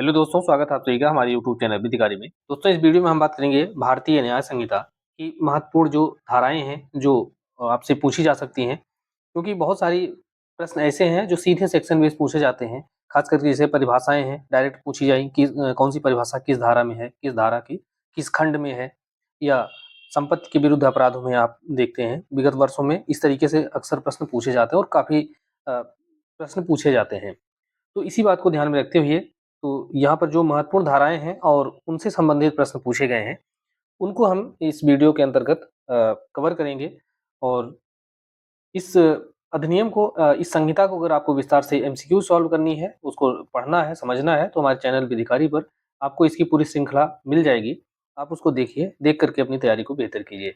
Hello दोस्तों, स्वागत है आप सभी का हमारे यूट्यूब चैनल विधिकारी में। दोस्तों, इस वीडियो में हम बात करेंगे भारतीय न्याय संहिता की महत्वपूर्ण जो धाराएं हैं जो आपसे पूछी जा सकती हैं, क्योंकि बहुत सारी प्रश्न ऐसे हैं जो सीधे सेक्शन बेस पूछे जाते हैं। खास करके जैसे परिभाषाएं हैं, डायरेक्ट पूछी जाएंगी कि कौन सी परिभाषा किस धारा में है, किस धारा की किस खंड में है, या संपत्ति के विरुद्ध अपराधों में आप देखते हैं विगत वर्षों में इस तरीके से अक्सर प्रश्न पूछे जाते हैं और काफी प्रश्न पूछे जाते हैं। तो इसी बात को ध्यान में रखते हुए तो यहाँ पर जो महत्वपूर्ण धाराएं हैं और उनसे संबंधित प्रश्न पूछे गए हैं, उनको हम इस वीडियो के अंतर्गत कवर करेंगे। और इस अधिनियम को इस संहिता को अगर आपको विस्तार से एमसीक्यू सॉल्व करनी है, उसको पढ़ना है, समझना है, तो हमारे चैनल विधिकारी पर आपको इसकी पूरी श्रृंखला मिल जाएगी। आप उसको देखिए, देख करके अपनी तैयारी को बेहतर कीजिए।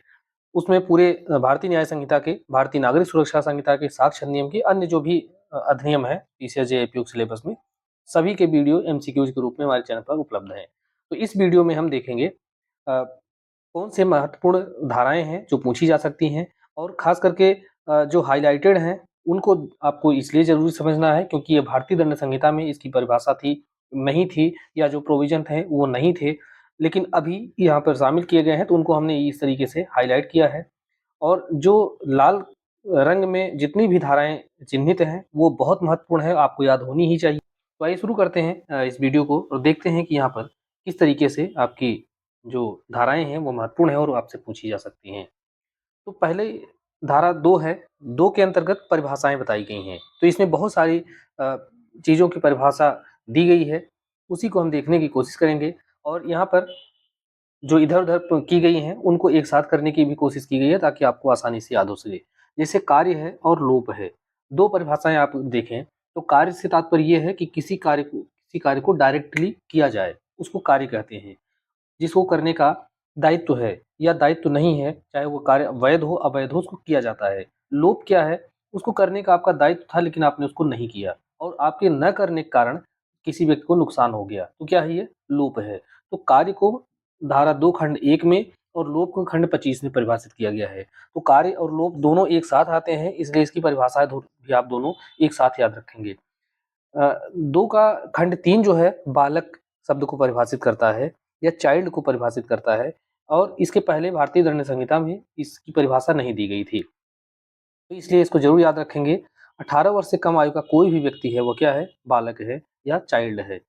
उसमें पूरे भारतीय न्याय संहिता के, भारतीय नागरिक सुरक्षा संहिता के, साक्ष्य अधिनियम के, अन्य जो भी अधिनियम है पीसीएस उपयुक्त सिलेबस में, सभी के वीडियो एमसीक्यूज के रूप में हमारे चैनल पर उपलब्ध हैं। तो इस वीडियो में हम देखेंगे कौन से महत्वपूर्ण धाराएं हैं जो पूछी जा सकती हैं, और खास करके जो हाईलाइटेड हैं उनको आपको इसलिए जरूरी समझना है क्योंकि ये भारतीय दंड संहिता में इसकी परिभाषा थी नहीं थी, या जो प्रोविजन थे वो नहीं थे, लेकिन अभी यहाँ पर शामिल किए गए हैं, तो उनको हमने इस तरीके से हाईलाइट किया है। और जो लाल रंग में जितनी भी धाराएं चिन्हित हैं वो बहुत महत्वपूर्ण है, आपको याद होनी ही चाहिए। तो आइए शुरू करते हैं इस वीडियो को और देखते हैं कि यहाँ पर किस तरीके से आपकी जो धाराएं हैं वो महत्वपूर्ण है और आपसे पूछी जा सकती हैं। तो पहले धारा 2 है, 2 के अंतर्गत परिभाषाएं बताई गई हैं। तो इसमें बहुत सारी चीज़ों की परिभाषा दी गई है, उसी को हम देखने की कोशिश करेंगे। और यहाँ पर जो इधर-उधर की गई हैं उनको एक साथ करने की भी कोशिश की गई है ताकि आपको आसानी से याद हो सके। जैसे कार्य है और लोप है, 2 परिभाषाएं आप देखें तो कार्य से तात्पर्य ये है कि किसी कार्य को डायरेक्टली किया जाए, उसको कार्य कहते हैं। जिसको करने का दायित्व है या दायित्व नहीं है, चाहे वो कार्य वैध हो अवैध हो, उसको किया जाता है। लोप क्या है? उसको करने का आपका दायित्व था लेकिन आपने उसको नहीं किया और आपके न करने के कारण किसी व्यक्ति को नुकसान हो गया, तो क्या है ये? लोप है। तो कार्य को धारा 2 खंड 1 में और लोप को खंड 25 में परिभाषित किया गया है। तो कार्य और लोप दोनों एक साथ आते हैं, इसलिए इसकी परिभाषाएं भी आप दोनों एक साथ याद रखेंगे। 2 का खंड 3 जो है बालक शब्द को परिभाषित करता है या चाइल्ड को परिभाषित करता है, और इसके पहले भारतीय दंड संहिता में इसकी परिभाषा नहीं दी गई थी, तो इसलिए इसको जरूर याद रखेंगे। 18 वर्ष से कम आयु का कोई भी व्यक्ति है वो क्या है? बालक है या चाइल्ड है।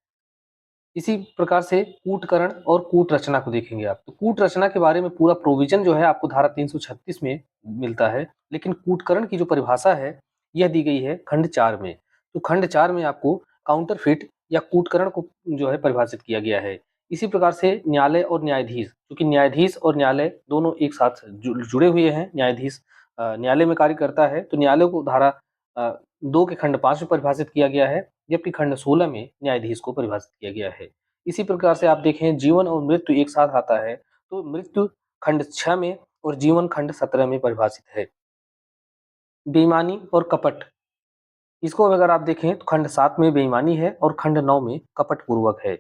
इसी प्रकार से कूटकरण और कूट रचना को देखेंगे आप, तो कूट रचना के बारे में पूरा प्रोविजन जो है आपको धारा 336 में मिलता है, लेकिन कूटकरण की जो परिभाषा है यह दी गई है खंड 4 में। तो खंड 4 में आपको काउंटरफिट या कूटकरण को जो है परिभाषित किया गया है। इसी प्रकार से न्यायालय और न्यायाधीश, क्योंकि न्यायाधीश और न्यायालय दोनों एक साथ जुड़े हुए हैं। न्यायाधीश न्यायालय में कार्य करता है, तो न्यायालय को धारा 2 के खंड 5 में परिभाषित किया गया है, जबकि खंड 16 में न्यायाधीश को परिभाषित किया गया है। इसी प्रकार से आप देखें जीवन और मृत्यु एक साथ आता है, तो मृत्यु खंड 6 में और जीवन खंड 17 में परिभाषित है। बेईमानी और कपट, इसको अगर आप देखें तो खंड 7 में बेईमानी है और खंड 9 में कपट पूर्वक है।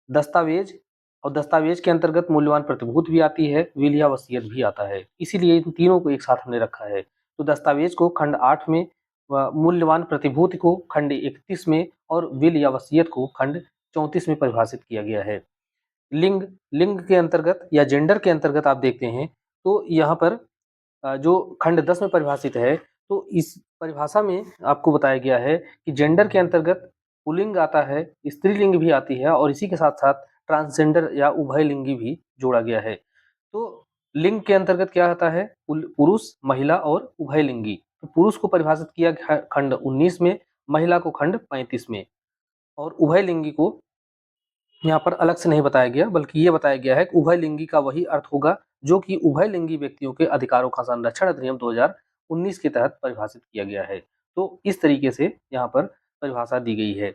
दस्तावेज, और दस्तावेज के अंतर्गत मूल्यवान प्रतिभूति भी आती है, विल या वसीयत भी आता है, इसीलिए इन तीनों को एक साथ हमने रखा है। तो दस्तावेज को खंड 8 में, मूल्यवान प्रतिभूति को खंड 31 में और विल या वसीयत को खंड 34 में परिभाषित किया गया है। लिंग, लिंग के अंतर्गत या जेंडर के अंतर्गत आप देखते हैं तो यहाँ पर जो खंड 10 में परिभाषित है, तो इस परिभाषा में आपको बताया गया है कि जेंडर के अंतर्गत पुल्लिंग आता है, स्त्रीलिंग भी आती है, और इसी के साथ-साथ ट्रांसजेंडर या उभयलिंगी भी जोड़ा गया है। तो लिंग के अंतर्गत क्या आता है? पुरुष, महिला और उभयलिंगी। तो पुरुष को परिभाषित किया गया खंड 19 में, महिला को खंड 35 में, और उभयलिंगी को यहाँ पर अलग से नहीं बताया गया, बल्कि ये बताया गया है कि उभयलिंगी का वही अर्थ होगा जो कि उभयलिंगी व्यक्तियों के अधिकारों का संरक्षण अधिनियम 2019 के तहत परिभाषित किया गया है। तो इस तरीके से यहाँ पर परिभाषा दी गई है।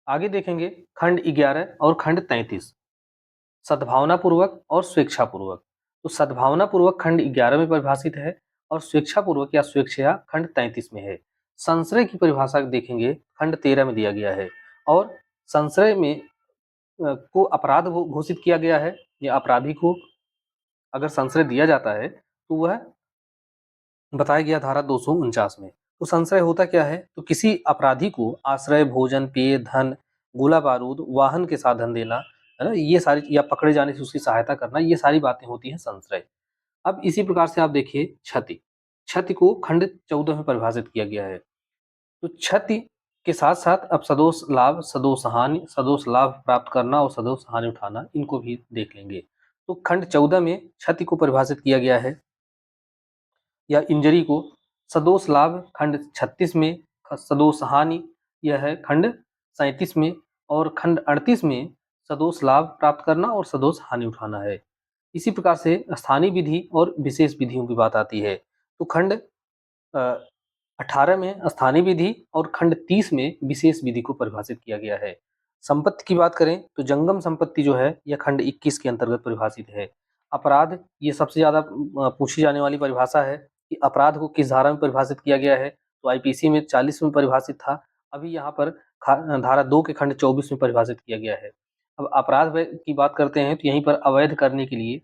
आगे देखेंगे खंड 11 और खंड 33, सद्भावनापूर्वक और स्वेच्छापूर्वक। तो सद्भावनापूर्वक खंड 11 में परिभाषित है और स्वेच्छापूर्वक या स्वेच्छया खंड 33 में है। संश्रय की परिभाषा देखेंगे खंड 13 में दिया गया है, और संश्रय में को अपराध घोषित किया गया है, या अपराधी को अगर संश्रय दिया जाता है तो वह बताया गया धारा 249 में। तो संशय होता क्या है, तो किसी अपराधी को आश्रय, भोजन, पेय, धन, गोला बारूद, वाहन के साधन देना, है ना, ये सारी, या पकड़े जाने से उसकी सहायता करना, ये सारी बातें होती हैं संशय। अब इसी प्रकार से आप देखिए क्षति। क्षति को खंड 14 में परिभाषित किया गया है। तो क्षति के साथ-साथ अब सदोष लाभ, सदोष हानि, सदोष लाभ प्राप्त करना और सदोष हानि उठाना, इनको भी देख लेंगे। तो खंड 14 में क्षति को परिभाषित किया गया है, या इंजरी को। सदोष लाभ खंड 36 में, सदोष हानि यह है खंड 37 में, और खंड 38 में सदोष लाभ प्राप्त करना और सदोष हानि उठाना है। इसी प्रकार से स्थानीय विधि और विशेष विधियों की बात आती है। तो खंड 18 में स्थानीय विधि और खंड 30 में विशेष विधि को परिभाषित किया गया है। संपत्ति की बात करें तो जंगम संपत्ति जो है यह खंड 21 के अंतर्गत परिभाषित है। अपराध, ये सबसे ज्यादा पूछी जाने वाली परिभाषा है कि अपराध को किस धारा में परिभाषित किया गया है। तो आईपीसी में 40 में परिभाषित था, अभी यहाँ पर धारा 2 के खंड 24 में परिभाषित किया गया है। अब अपराध की बात करते हैं तो यहीं पर अवैध करने के लिए,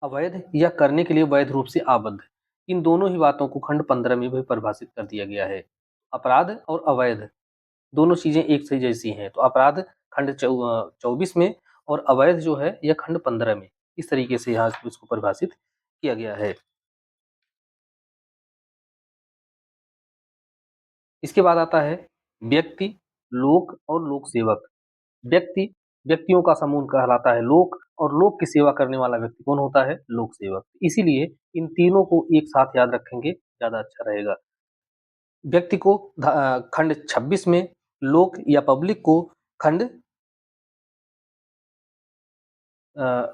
अवैध या करने के लिए वैध रूप से आबद्ध, इन दोनों ही बातों को खंड 15 में भी परिभाषित कर दिया गया है। अपराध और अवैध दोनों चीजें एक से जैसी हैं, तो अपराध खंड 24 में और अवैध जो है यह खंड 15 में, इस तरीके से यहाँ इसको परिभाषित किया गया है। इसके बाद आता है व्यक्ति, लोक और लोक सेवक। व्यक्ति, व्यक्तियों का समूह कहलाता है लोक, और लोक की सेवा करने वाला व्यक्ति कौन होता है, लोक सेवक। इसीलिए इन तीनों को एक साथ याद रखेंगे, ज्यादा अच्छा रहेगा। व्यक्ति को खंड 26 में, लोक या पब्लिक को खंड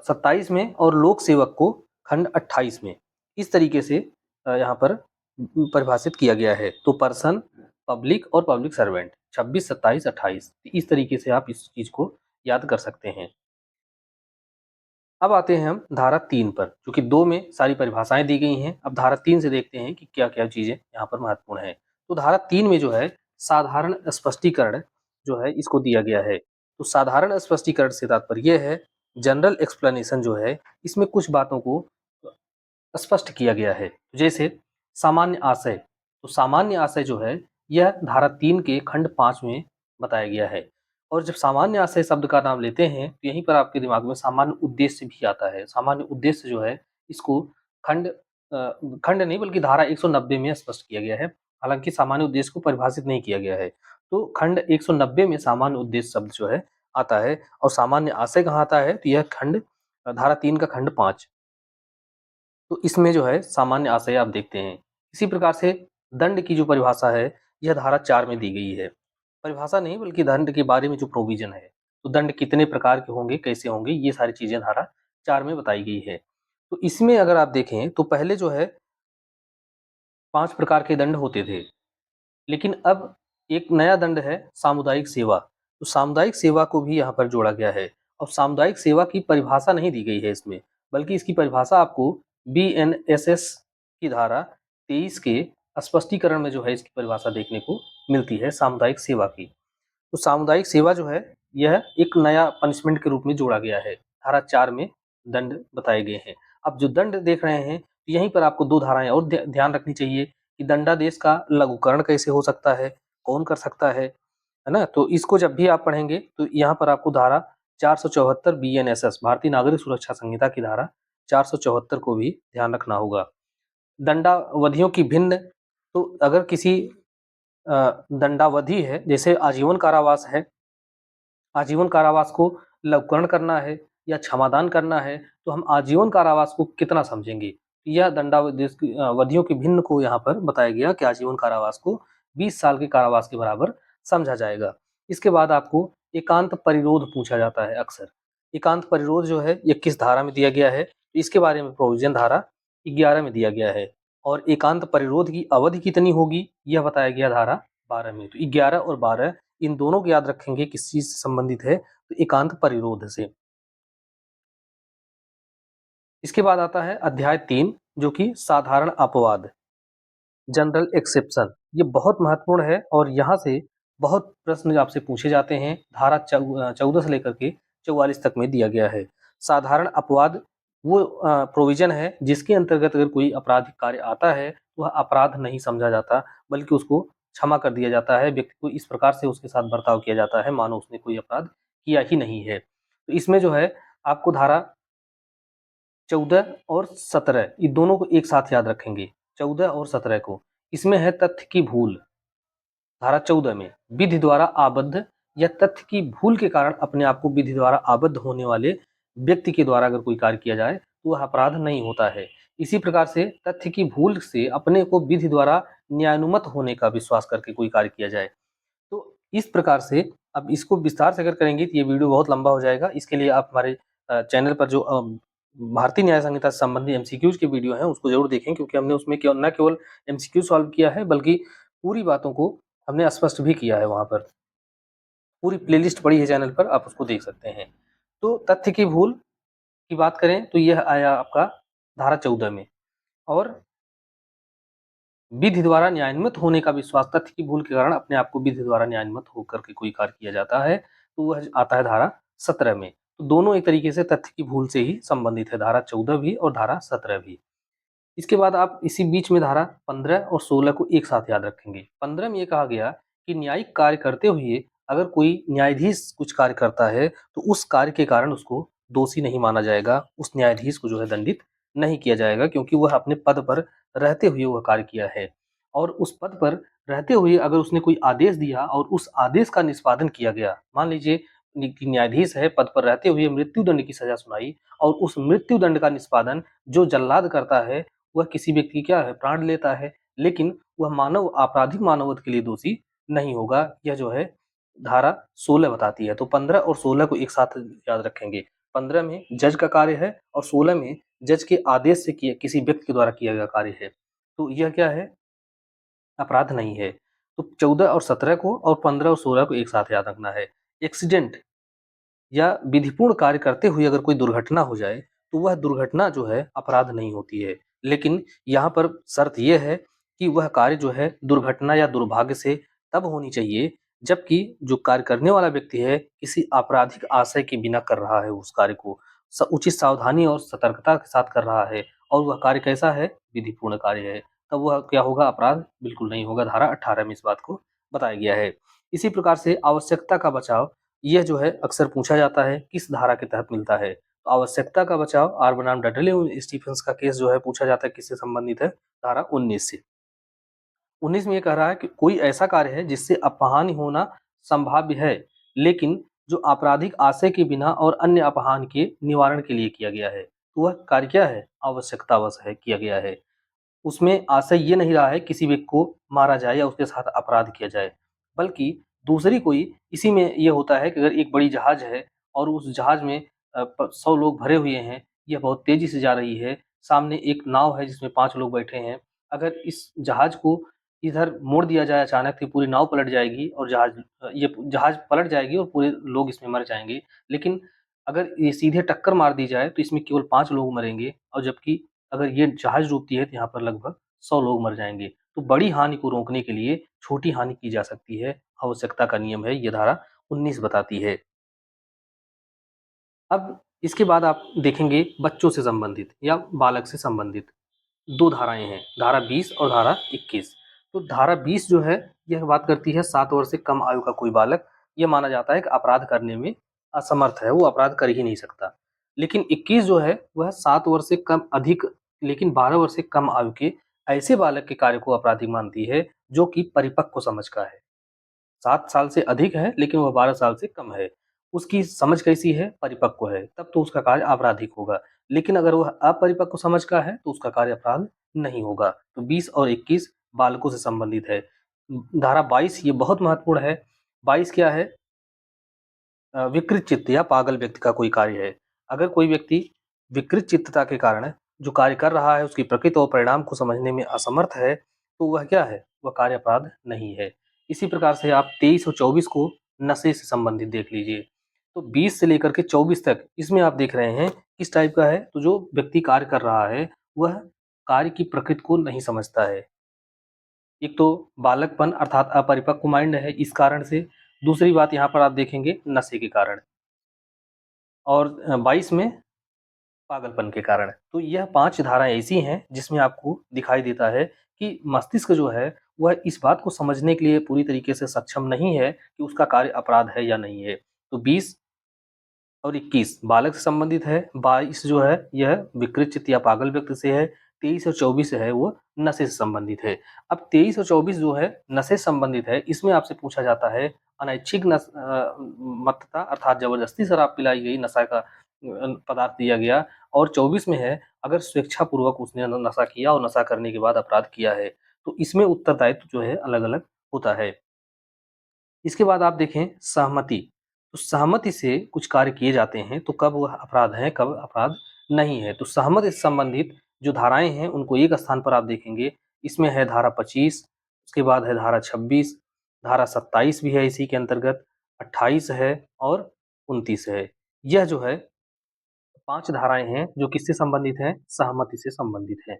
27 में, और लोक सेवक को खंड 28 में, इस तरीके से यहाँ पर परिभाषित किया गया है। तो पर्सन, पब्लिक और पब्लिक सर्वेंट 26, 27, 28, इस तरीके से आप इस चीज को याद कर सकते हैं। अब आते हैं हम धारा 3 पर, क्योंकि 2 में सारी परिभाषाएं दी गई हैं। अब धारा 3 से देखते हैं कि क्या क्या चीजें यहाँ पर महत्वपूर्ण है। तो धारा 3 में जो है साधारण स्पष्टीकरण जो है इसको दिया गया है। तो साधारण स्पष्टीकरण से तात्पर्य यह है, जनरल एक्सप्लेनेशन जो है, इसमें कुछ बातों को स्पष्ट किया गया है। जैसे सामान्य आशय, तो सामान्य आशय जो है यह धारा 3 के खंड 5 में बताया गया है। और जब सामान्य आशय शब्द का नाम लेते हैं तो यहीं पर आपके दिमाग में सामान्य उद्देश्य भी आता है। सामान्य उद्देश्य जो है इसको खंड नहीं बल्कि धारा 190 में स्पष्ट किया गया है। हालांकि सामान्य उद्देश्य को परिभाषित नहीं किया गया है। तो खंड 190 में सामान्य उद्देश्य शब्द जो है आता है, और सामान्य आशय कहाँ आता है, तो यह खंड धारा 3 का खंड 5, तो इसमें जो है सामान्य आशय आप देखते हैं। इसी प्रकार से दंड की जो परिभाषा है यह धारा 4 में दी गई है। परिभाषा नहीं बल्कि दंड के बारे में जो प्रोविजन है, तो दंड कितने प्रकार के होंगे, कैसे होंगे, ये सारी चीजें धारा 4 में बताई गई है। तो इसमें अगर आप देखें तो पहले जो है 5 प्रकार के दंड होते थे, लेकिन अब एक नया दंड है सामुदायिक सेवा। तो सामुदायिक सेवा को भी यहाँ पर जोड़ा गया है। और सामुदायिक सेवा की परिभाषा नहीं दी गई है इसमें, बल्कि इसकी परिभाषा आपको बीएनएसएस की धारा 23 के स्पष्टीकरण में जो है इसकी परिभाषा देखने को मिलती है सामुदायिक सेवा की। तो सामुदायिक सेवा जो है यह एक नया पनिशमेंट के रूप में जोड़ा गया है। धारा 4 में दंड बताए गए हैं। अब जो दंड देख रहे हैं, यहीं पर आपको 2 धाराएं और ध्यान रखनी चाहिए कि दंडादेश का लघुकरण कैसे हो सकता है, कौन कर सकता है ना। तो इसको जब भी आप पढ़ेंगे तो यहाँ पर आपको धारा 474 बीएनएसएस, भारतीय नागरिक सुरक्षा संहिता की धारा 474 को भी ध्यान रखना होगा। दंडावधियों की भिन्न, तो अगर किसी दंडावधि है, जैसे आजीवन कारावास है, आजीवन कारावास को लघुकरण करना है या क्षमादान करना है, तो हम आजीवन कारावास को कितना समझेंगे। यह दंडावधियों की भिन्न को यहाँ पर बताया गया कि आजीवन कारावास को 20 साल के कारावास के बराबर समझा जाएगा। इसके बाद आपको एकांत परिरोध पूछा जाता है अक्सर। एकांत परिरोध जो है ये किस धारा में दिया गया है, तो इसके बारे में प्रोविजन धारा 11 में दिया गया है। और एकांत परिरोध की अवधि कितनी होगी यह बताया गया धारा 12 में। तो 11 और 12 इन दोनों को याद रखेंगे किस चीज से संबंधित है, तो एकांत परिरोध से। इसके बाद आता है अध्याय 3 जो कि साधारण अपवाद, जनरल एक्सेप्शन। ये बहुत महत्वपूर्ण है और यहाँ से बहुत प्रश्न आपसे पूछे जाते हैं। धारा 14 से लेकर के 44 तक में दिया गया है। साधारण अपवाद वो प्रोविजन है जिसके अंतर्गत अगर कोई आपराधिक कार्य आता है वह अपराध नहीं समझा जाता, बल्कि उसको क्षमा कर दिया जाता है। व्यक्ति को इस प्रकार से उसके साथ बर्ताव किया जाता है मानो उसने कोई अपराध किया ही नहीं है। तो इसमें जो है आपको धारा 14 और 17 ये दोनों को एक साथ याद रखेंगे, 14 और 17 को। इसमें है तथ्य की भूल। धारा 14 में विधि द्वारा आबद्ध या तथ्य की भूल के कारण अपने आप को विधि द्वारा आबद्ध होने वाले व्यक्ति के द्वारा अगर कोई कार्य किया जाए तो वह अपराध नहीं होता है। इसी प्रकार से तथ्य की भूल से अपने को विधि द्वारा न्यायानुमत होने का विश्वास करके कोई कार्य किया जाए। तो इस प्रकार से अब इसको विस्तार से अगर करेंगे तो ये वीडियो बहुत लंबा हो जाएगा। इसके लिए आप हमारे चैनल पर जो भारतीय न्याय संहिता से संबंधित एमसीक्यूज के वीडियो हैं उसको जरूर देखें, क्योंकि हमने उसमें न केवल एमसीक्यू सॉल्व किया है बल्कि पूरी बातों को हमने स्पष्ट भी किया है। वहां पर पूरी प्लेलिस्ट पड़ी है चैनल पर, आप उसको देख सकते हैं। तो तथ्य की भूल की बात करें तो यह आया आपका धारा 14 में, और विधि द्वारा न्यायान्वित होने का विश्वास, तथ्य की भूल के कारण अपने आप को विधि द्वारा न्यायान्वित होकर के कोई कार्य किया जाता है तो वह आता है धारा 17 में। तो दोनों एक तरीके से तथ्य की भूल से ही संबंधित है, धारा 14 भी और धारा 17 भी। इसके बाद आप इसी बीच में धारा 15 और 16 को एक साथ याद रखेंगे। 15 में ये कहा गया कि न्यायिक कार्य करते हुए अगर कोई न्यायाधीश कुछ कार्य करता है तो उस कार्य के कारण उसको दोषी नहीं माना जाएगा, उस न्यायाधीश को जो है दंडित नहीं किया जाएगा, क्योंकि वह अपने पद पर रहते हुए वह कार्य किया है। और उस पद पर रहते हुए अगर उसने कोई आदेश दिया और उस आदेश का निष्पादन किया गया, मान लीजिए कि न्यायाधीश है, पद पर रहते हुए मृत्यु दंड की सजा सुनाई और उस मृत्यु दंड का निष्पादन जो जल्लाद करता है वह किसी व्यक्ति की क्या है, प्राण लेता है, लेकिन वह मानव आपराधिक मानववध के लिए दोषी नहीं होगा। यह जो है धारा 16 बताती है। तो 15 और 16 को एक साथ याद रखेंगे। 15 में जज का कार्य है और 16 में जज के आदेश से किया किसी व्यक्ति के द्वारा किया गया कार्य है। तो यह क्या है, अपराध नहीं है। तो 14 और 17 को और 15 और 16 को एक साथ याद रखना है। एक्सीडेंट या विधिपूर्ण कार्य करते हुए अगर कोई दुर्घटना हो जाए तो वह दुर्घटना जो है अपराध नहीं होती है, लेकिन यहाँ पर शर्त यह है कि वह कार्य जो है दुर्घटना या दुर्भाग्य से तब होनी चाहिए जबकि जो कार्य करने वाला व्यक्ति है किसी आपराधिक आशय के बिना कर रहा है उस कार्य को, उचित सावधानी और सतर्कता के साथ कर रहा है और वह कार्य कैसा है, विधिपूर्ण कार्य है, तब वह क्या होगा, अपराध बिल्कुल नहीं होगा। धारा 18 में इस बात को बताया गया है। इसी प्रकार से आवश्यकता का बचाव, यह जो है अक्सर पूछा जाता है किस धारा के तहत मिलता है। तो आवश्यकता का बचाव आर बनाम डडले और स्टीफेंस का केस जो है पूछा जाता है किससे संबंधित है, धारा 19 से। 19 में ये कह रहा है कि कोई ऐसा कार्य है जिससे अपहानि होना संभाव्य है लेकिन जो आपराधिक आशय के बिना और अन्य अपहान के निवारण के लिए किया गया है, तो वह कार्य क्या है, आवश्यकतावश है किया गया है। उसमें आशय ये नहीं रहा है किसी व्यक्ति को मारा जाए या उसके साथ अपराध किया जाए, बल्कि दूसरी कोई, इसी में ये होता है कि अगर एक बड़ी जहाज है और उस जहाज में 100 लोग भरे हुए हैं, यह बहुत तेजी से जा रही है, सामने एक नाव है जिसमें 5 लोग बैठे हैं, अगर इस जहाज को इधर मोड़ दिया जाए अचानक तो पूरी नाव पलट जाएगी और ये जहाज पलट जाएगी और पूरे लोग इसमें मर जाएंगे। लेकिन अगर ये सीधे टक्कर मार दी जाए तो इसमें केवल 5 लोग मरेंगे, और जबकि अगर ये जहाज डूबती है तो यहाँ पर लगभग 100 लोग मर जाएंगे। तो बड़ी हानि को रोकने के लिए छोटी हानि की जा सकती है, आवश्यकता का नियम है, ये धारा 19 बताती है। अब इसके बाद आप देखेंगे बच्चों से संबंधित या बालक से संबंधित 2 धाराएं हैं, धारा 20 और धारा 21। तो धारा 20 जो है यह बात करती है 7 वर्ष से कम आयु का कोई बालक, यह माना जाता है कि अपराध करने में असमर्थ है, वो अपराध कर ही नहीं सकता। लेकिन 21 जो है वह 7 वर्ष से कम अधिक लेकिन 12 वर्ष से कम आयु के ऐसे बालक के कार्य को आपराधिक मानती है जो कि परिपक्व समझ का है। 7 साल से अधिक है लेकिन वह 12 साल से कम है। उसकी समझ कैसी है? परिपक्व है, तब तो उसका कार्य आपराधिक होगा। लेकिन अगर वह अपरिपक्व समझ का है तो उसका कार्य अपराध नहीं होगा। तो 20 और 21 बालकों से संबंधित है। धारा 22 ये बहुत महत्वपूर्ण है। 22 क्या है? विकृत चित्त या पागल व्यक्ति का कोई कार्य है। अगर कोई व्यक्ति विकृत चित्तता के कारण जो कार्य कर रहा है उसकी प्रकृति और परिणाम को समझने में असमर्थ है तो वह क्या है? वह कार्य अपराध नहीं है। इसी प्रकार से आप 23 और 24 को नशे से संबंधित देख लीजिए। तो 20 से लेकर के 24 तक इसमें आप देख रहे हैं किस टाइप का है, तो जो व्यक्ति कार्य कर रहा है वह कार्य की प्रकृति को नहीं समझता है। एक तो बालकपन अर्थात अपरिपक्व माइंड है इस कारण से, दूसरी बात यहाँ पर आप देखेंगे नशे के कारण, और 22 में पागलपन के कारण। तो यह 5 धाराएं ऐसी हैं जिसमें आपको दिखाई देता है कि मस्तिष्क जो है वह इस बात को समझने के लिए पूरी तरीके से सक्षम नहीं है कि उसका कार्य अपराध है या नहीं है। तो 20 और 21 बालक से संबंधित है, 22 जो है यह विकृत चित्त या पागल व्यक्ति से है, 23 और 24 है वो नशे से संबंधित है। अब 23 और 24 जो है नशे से संबंधित है, इसमें आपसे पूछा जाता है अनैच्छिक मत्तता अर्थात जबरदस्ती शराब पिलाई गई, नशा का पदार्थ दिया गया, और 24 में है अगर स्वेच्छापूर्वक उसने नशा किया और नशा करने के बाद अपराध किया है। तो इसमें उत्तरदायित्व जो है अलग-अलग होता है। इसके बाद आप देखें सहमति। तो सहमति से कुछ कार्य किए जाते हैं तो कब वह अपराध है, कब अपराध नहीं है। तो सहमति से संबंधित जो धाराएँ हैं उनको एक स्थान पर आप देखेंगे। इसमें है धारा 25, उसके बाद है धारा 26, धारा 27 भी है इसी के अंतर्गत, 28 है और 29 है। यह जो है 5 धाराएँ हैं जो किससे संबंधित हैं? सहमति से संबंधित हैं।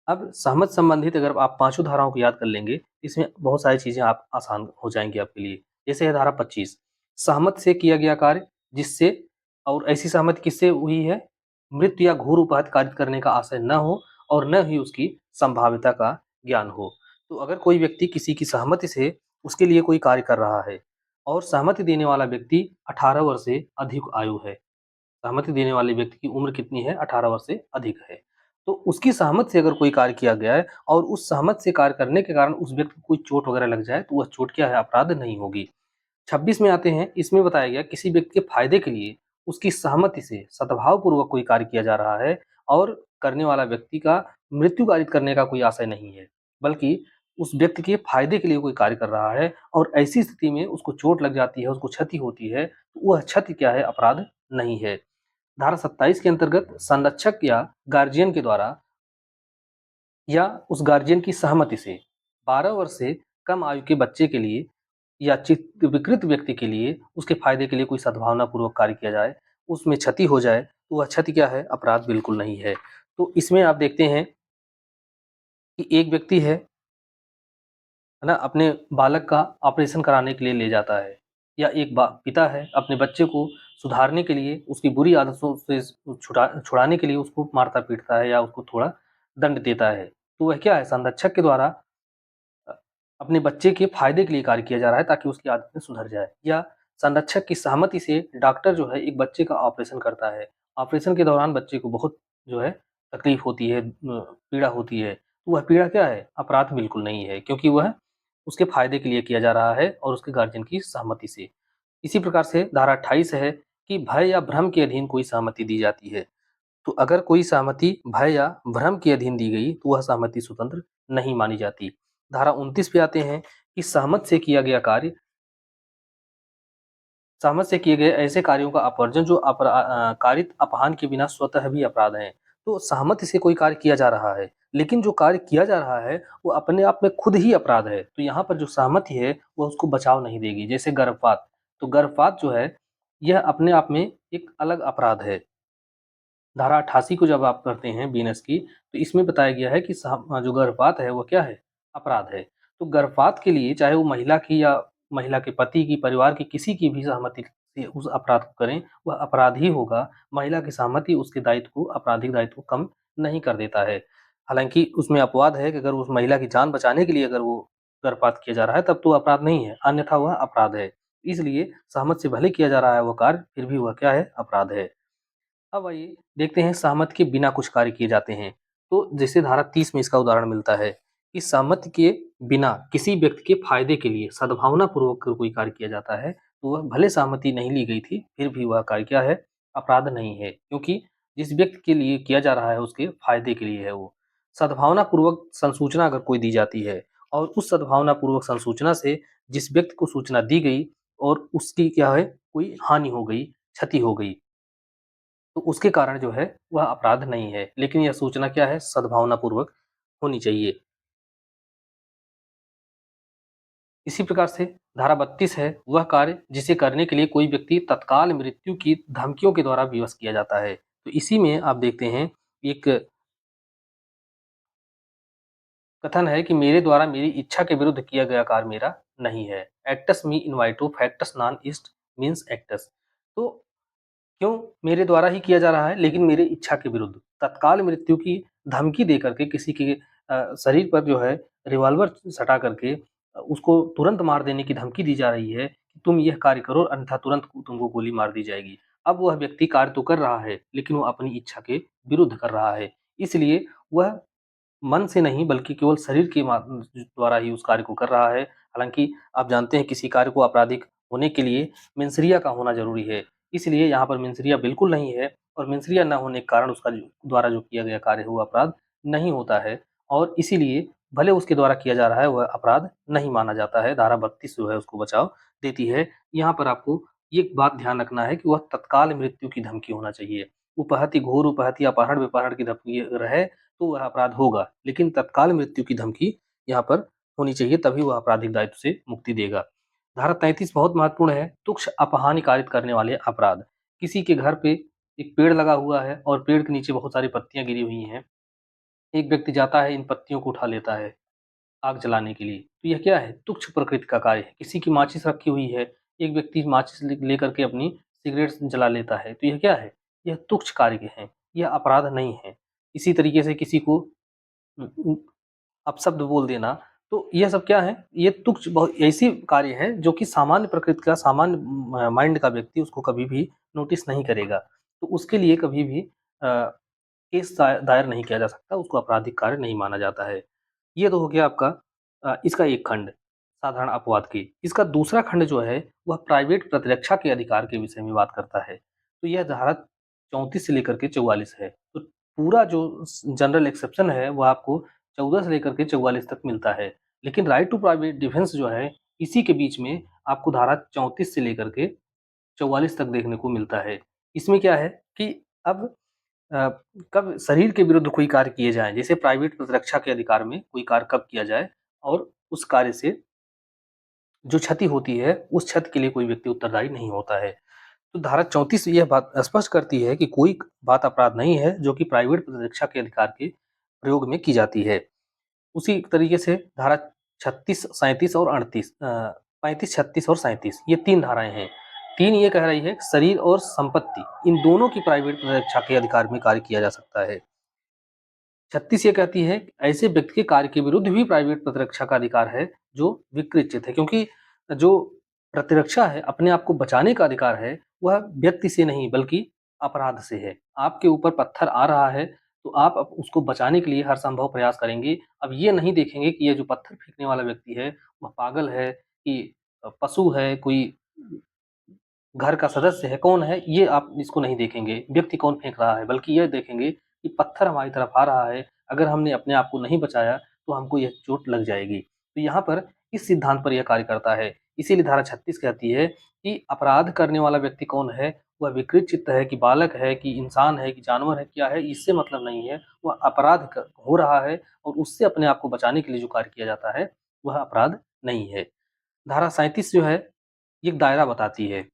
अब सहमति संबंधित अगर आप पाँचों धाराओं को याद कर लेंगे, इसमें बहुत सारी चीज़ें आप आसान हो जाएँगी आपके लिए। जैसे है धारा 25, सहमति से किया गया कार्य जिससे, और ऐसी सहमति किससे हुई है? मृत या घोर उपाधि कारित करने का आशय न हो और न ही उसकी संभाव्यता का ज्ञान हो। तो अगर कोई व्यक्ति किसी की सहमति से उसके लिए कोई कार्य कर रहा है और सहमति देने वाला व्यक्ति 18 वर्ष से अधिक आयु है, सहमति देने वाले व्यक्ति की उम्र कितनी है? 18 वर्ष से अधिक है। तो उसकी सहमति से अगर कोई कार्य किया गया है और उस सहमति से कार्य करने के कारण उस व्यक्ति को कोई चोट वगैरह लग जाए तो वह चोट क्या है? अपराध नहीं होगी। 26 में आते हैं, इसमें बताया गया किसी व्यक्ति के फायदे के लिए उसकी सहमति से सद्भावपूर्वक कोई कार्य किया जा रहा है और करने वाला व्यक्ति का मृत्यु कारित करने का कोई आशय नहीं है, बल्कि उस व्यक्ति के फायदे के लिए कोई कार्य कर रहा है और ऐसी स्थिति में उसको चोट लग जाती है, उसको क्षति होती है, तो वह क्षति क्या है? अपराध नहीं है। धारा 27 के अंतर्गत संरक्षक या गार्जियन के द्वारा या उस गार्जियन की सहमति से 12 वर्ष से कम आयु के बच्चे के लिए या चित्त विकृत व्यक्ति के लिए उसके फायदे के लिए कोई सद्भावनापूर्वक कार्य किया जाए, उसमें क्षति हो जाए, तो वह क्षति क्या है? अपराध बिल्कुल नहीं है। तो इसमें आप देखते हैं कि एक व्यक्ति है ना? अपने बालक का ऑपरेशन कराने के लिए ले जाता है, या एक पिता है अपने बच्चे को सुधारने के लिए, उसकी बुरी आदतों से छुड़ाने के लिए उसको मारता-पीटता है या उसको थोड़ा दंड देता है। तो वह क्या है? संरक्षक के द्वारा अ, अपने बच्चे के फ़ायदे के लिए कार्य किया जा रहा है ताकि उसकी आदतें सुधर जाए, या संरक्षक की सहमति से डॉक्टर जो है एक बच्चे का ऑपरेशन करता है। ऑपरेशन के दौरान बच्चे को बहुत जो है तकलीफ होती है, पीड़ा होती है। तो वह पीड़ा क्या है? अपराध बिल्कुल नहीं है, क्योंकि वह उसके फ़ायदे के लिए किया जा रहा है और उसके गार्जियन की सहमति से। इसी प्रकार से धारा 28 है कि भय या भ्रम के अधीन कोई सहमति दी जाती है। तो अगर कोई सहमति भय या भ्रम के अधीन दी गई तो वह सहमति स्वतंत्र नहीं मानी जाती। धारा 29 पे आते हैं कि सहमति से किया गया कार्य, सहमति से किए गए ऐसे कार्यों का अपवर्जन जो कारित अपहान के बिना स्वतः भी अपराध हैं। तो सहमति से कोई कार्य किया जा रहा है, लेकिन जो कार्य किया जा रहा है वो अपने आप में खुद ही अपराध है। तो यहाँ पर जो सहमति है वो उसको बचाव नहीं देगी। जैसे गर्भपात, तो गर्भपात जो है यह अपने आप में एक अलग अपराध है। धारा 88 को जब आप पढ़ते हैं बीएनएस की, तो इसमें बताया गया है कि जो गर्भपात है वो क्या है? अपराध है। तो गर्भपात के लिए चाहे वो महिला की या महिला के पति की, परिवार की किसी की भी सहमति से उस अपराध को करें, वह अपराध ही होगा। महिला की सहमति उसके दायित्व को, आपराधिक दायित्व को कम नहीं कर देता है। हालाँकि उसमें अपवाद है कि अगर उस महिला की जान बचाने के लिए अगर वो गर्भपात किया जा रहा है तब तो अपराध नहीं है, अन्यथा वह अपराध है। इसलिए सहमति से भले किया जा रहा है वो कार्य, फिर भी वह क्या है? अपराध है। अब आइए देखते हैं सहमति के बिना कुछ कार्य किए जाते हैं। तो जैसे धारा 30 में इसका उदाहरण मिलता है कि सहमति के बिना किसी व्यक्ति के फायदे के लिए सद्भावनापूर्वक कोई कार्य किया जाता है, तो वह भले सहमति नहीं ली गई थी, फिर भी वह कार्य क्या है? अपराध नहीं है, क्योंकि जिस व्यक्ति के लिए किया जा रहा है उसके फायदे के लिए है वो। सद्भावनापूर्वक संसूचना अगर कोई दी जाती है और उस सद्भावनापूर्वक संसूचना से जिस व्यक्ति को सूचना दी गई और उसकी क्या है? कोई हानि हो गई, क्षति हो गई, तो उसके कारण जो है वह अपराध नहीं है, लेकिन यह सूचना क्या है? सद्भावनापूर्वक होनी चाहिए। इसी प्रकार से धारा 32 है वह कार्य जिसे करने के लिए कोई व्यक्ति तत्काल मृत्यु की धमकियों के द्वारा विवश किया जाता है। तो इसी में आप देखते हैं एक कथन है कि मेरे द्वारा मेरी इच्छा के विरुद्ध किया गया कार्य मेरा नहीं है। एक्टस मी इन्वाइटो फैक्टस नॉन इस्ट मीन्स एक्टस। तो क्यों मेरे द्वारा ही किया जा रहा है, लेकिन मेरी इच्छा के विरुद्ध तत्काल मृत्यु की धमकी दे करके किसी के शरीर पर जो है रिवॉल्वर सटा करके उसको तुरंत मार देने की धमकी दी जा रही है कि तुम यह कार्य करो अन्यथा तुरंत तुमको गोली मार दी जाएगी। अब वह व्यक्ति कार्य तो कर रहा है, लेकिन वो अपनी इच्छा के विरुद्ध कर रहा है। इसलिए वह मन से नहीं बल्कि केवल शरीर के द्वारा ही उस कार्य को कर रहा है। हालाँकि आप जानते हैं किसी कार्य को आपराधिक होने के लिए मेंसरिया का होना ज़रूरी है। इसलिए यहाँ पर मेंसरिया बिल्कुल नहीं है और मेंसरिया ना होने के कारण उसका जो द्वारा जो किया गया कार्य है वो अपराध नहीं होता है और इसीलिए भले उसके द्वारा किया जा रहा है वह अपराध नहीं माना जाता है। धारा 32 जो है उसको बचाव देती है। यहाँ पर आपको ये बात ध्यान रखना है कि वह तत्काल मृत्यु की धमकी होना चाहिए। उपहति, घोर उपहति, अपहरण, विपहरण की धमकी रहे तो वह अपराध होगा, लेकिन तत्काल मृत्यु की धमकी यहाँ पर होनी चाहिए तभी वह आपराधिक दायित्व से मुक्ति देगा। धारा 33 बहुत महत्वपूर्ण है, तुच्छ अपहानि कारित करने वाले अपराध। किसी के घर पे एक पेड़ लगा हुआ है और पेड़ के नीचे बहुत सारी पत्तियाँ गिरी हुई हैं। एक व्यक्ति जाता है इन पत्तियों को उठा लेता है आग जलाने के लिए, तो यह क्या है? तुच्छ प्रकृति का कार्य है। किसी की माचिस रखी हुई है, एक व्यक्ति माचिस लेकर के अपनी सिगरेट जला लेता है, तो यह क्या है? यह तुच्छ कार्य है, यह अपराध नहीं है। इसी तरीके से किसी को अपशब्द बोल देना, तो यह सब क्या है? ये तुच्छ बहुत ऐसी कार्य है जो कि सामान्य प्रकृति का सामान्य माइंड का व्यक्ति उसको कभी भी नोटिस नहीं करेगा। तो उसके लिए कभी भी केस दायर नहीं किया जा सकता, उसको आपराधिक कार्य नहीं माना जाता है। ये तो हो गया आपका इसका एक खंड साधारण अपवाद की। इसका दूसरा खंड जो है वह प्राइवेट प्रतिरक्षा के अधिकार के विषय में बात करता है। तो यह धारा 34 से लेकर के 44 है। तो पूरा जो जनरल एक्सेप्शन है वह आपको 14 से लेकर के 44 तक मिलता है। लेकिन राइट टू प्राइवेट डिफेंस जो है इसी के बीच में आपको धारा 34 से लेकर के 44 तक देखने को मिलता है। इसमें क्या है कि अब अ, कब शरीर के विरुद्ध कोई कार्य किए जाएँ, जैसे प्राइवेट प्रतिरक्षा के अधिकार में कोई कार्य कब किया जाए और उस कार्य से जो क्षति होती है, उस क्षति के लिए कोई व्यक्ति उत्तरदायी नहीं होता है। तो धारा 34 यह बात स्पष्ट करती है कि कोई बात अपराध नहीं है जो कि प्राइवेट प्रतिरक्षा के अधिकार के प्रयोग में की जाती है। उसी तरीके से धारा 36, 37 और 38 35, 36 और 37 ये 3 धाराएँ हैं। 3 ये कह रही है शरीर और संपत्ति इन दोनों की प्राइवेट प्रतिरक्षा के अधिकार में कार्य किया जा सकता है। 36 ये कहती है ऐसे व्यक्ति के कार्य के विरुद्ध भी प्राइवेट प्रतिरक्षा का अधिकार है जो विकृत है, क्योंकि जो प्रतिरक्षा है अपने आप को बचाने का अधिकार है वह व्यक्ति से नहीं बल्कि अपराध से है। आपके ऊपर पत्थर आ रहा है तो आप उसको बचाने के लिए हर संभव प्रयास करेंगे। अब ये नहीं देखेंगे कि ये जो पत्थर फेंकने वाला व्यक्ति है वह पागल है कि पशु है, कोई घर का सदस्य है, कौन है, ये आप इसको नहीं देखेंगे, व्यक्ति कौन फेंक रहा है, बल्कि ये देखेंगे कि पत्थर हमारी तरफ आ रहा है, अगर हमने अपने आप को नहीं बचाया तो हमको यह चोट लग जाएगी। तो यहाँ पर इस सिद्धांत पर यह कार्य करता है। इसीलिए धारा 36 कहती है कि अपराध करने वाला व्यक्ति कौन है, वह विकृत चित्त है कि बालक है कि इंसान है कि जानवर है, क्या है, इससे मतलब नहीं है। वह अपराध हो रहा है और उससे अपने आप को बचाने के लिए जो कार्य किया जाता है, वह अपराध नहीं है। धारा 37 जो है, ये एक दायरा बताती है।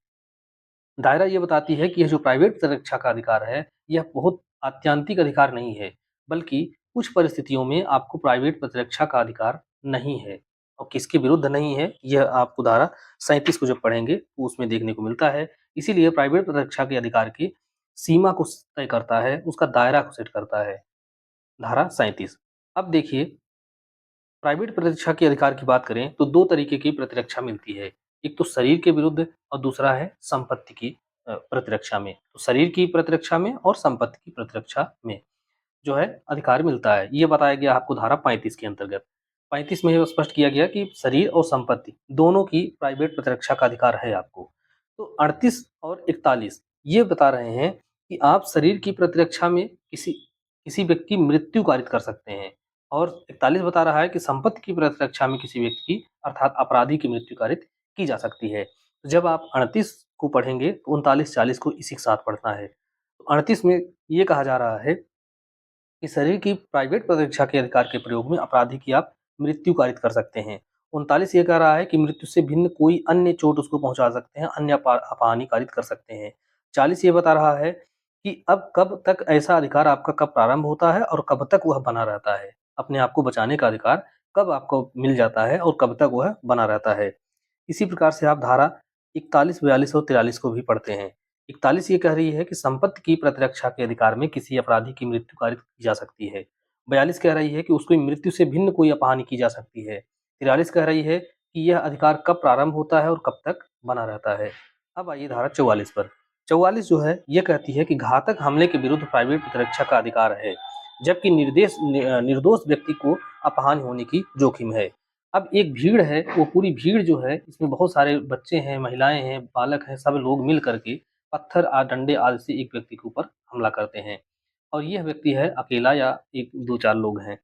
दायरा ये बताती है कि यह जो प्राइवेट प्रतिरक्षा का अधिकार है, यह बहुत आत्यांतिक अधिकार नहीं है, बल्कि कुछ परिस्थितियों में आपको प्राइवेट प्रतिरक्षा का अधिकार नहीं है और किसके विरुद्ध नहीं है, यह आपको धारा 37 को जब पढ़ेंगे तो उसमें देखने को मिलता है। इसीलिए प्राइवेट प्रतिरक्षा के अधिकार की सीमा को तय करता है, उसका दायरा को सेट करता है, धारा 37। अब देखिए प्राइवेट प्रतिरक्षा के अधिकार की बात करें तो 2 तरीके की प्रतिरक्षा मिलती है। एक तो शरीर के विरुद्ध और दूसरा है संपत्ति की प्रतिरक्षा में। तो शरीर की प्रतिरक्षा में और संपत्ति की प्रतिरक्षा में जो है अधिकार मिलता है। ये बताया गया आपको धारा 35 के अंतर्गत। 35 में ये स्पष्ट किया गया कि शरीर और संपत्ति दोनों की प्राइवेट प्रतिरक्षा का अधिकार है आपको। तो 38 और 41 ये बता रहे हैं कि आप शरीर की प्रतिरक्षा में किसी किसी व्यक्ति की मृत्यु कारित कर सकते हैं और 41 बता रहा है कि संपत्ति की प्रतिरक्षा में किसी व्यक्ति की अर्थात अपराधी की मृत्यु कारित की जा सकती है। तो जब आप 38 को पढ़ेंगे तो 39, 40 को इसी के साथ पढ़ना है। तो 38 में ये कहा जा रहा है कि शरीर की प्राइवेट प्रतिरक्षा के अधिकार के प्रयोग में अपराधी की आप मृत्यु कारित कर सकते हैं। 39 ये कह रहा है कि मृत्यु से भिन्न कोई अन्य चोट उसको पहुंचा सकते हैं, अन्य अपहानि कारित कर सकते हैं। 40 ये बता रहा है कि अब कब तक ऐसा अधिकार आपका कब प्रारंभ होता है और कब तक वह बना रहता है। अपने आप को बचाने का अधिकार कब आपको मिल जाता है और कब तक वह बना रहता है। इसी प्रकार से आप धारा 41, 42 और 43 को भी पढ़ते हैं। 41 ये कह रही है कि संपत्ति की प्रतिरक्षा के अधिकार में किसी अपराधी की मृत्यु कारित की जा सकती है 42 कह रही है कि उसकी मृत्यु से भिन्न कोई अपहानि की जा सकती है। 43 कह रही है कि यह अधिकार कब प्रारंभ होता है और कब तक बना रहता है। अब आइए धारा 44 पर। 44 जो है ये कहती है कि घातक हमले के विरुद्ध प्राइवेट प्रतिरक्षा का अधिकार है, जबकि निर्दोष व्यक्ति को अपहानि होने की जोखिम है। अब एक भीड़ है, वो पूरी भीड़ जो है इसमें बहुत सारे बच्चे हैं, महिलाएं हैं, बालक हैं, सब लोग मिल करके पत्थर डंडे आदि से एक व्यक्ति के ऊपर हमला करते हैं और यह व्यक्ति है अकेला या एक दो चार लोग हैं।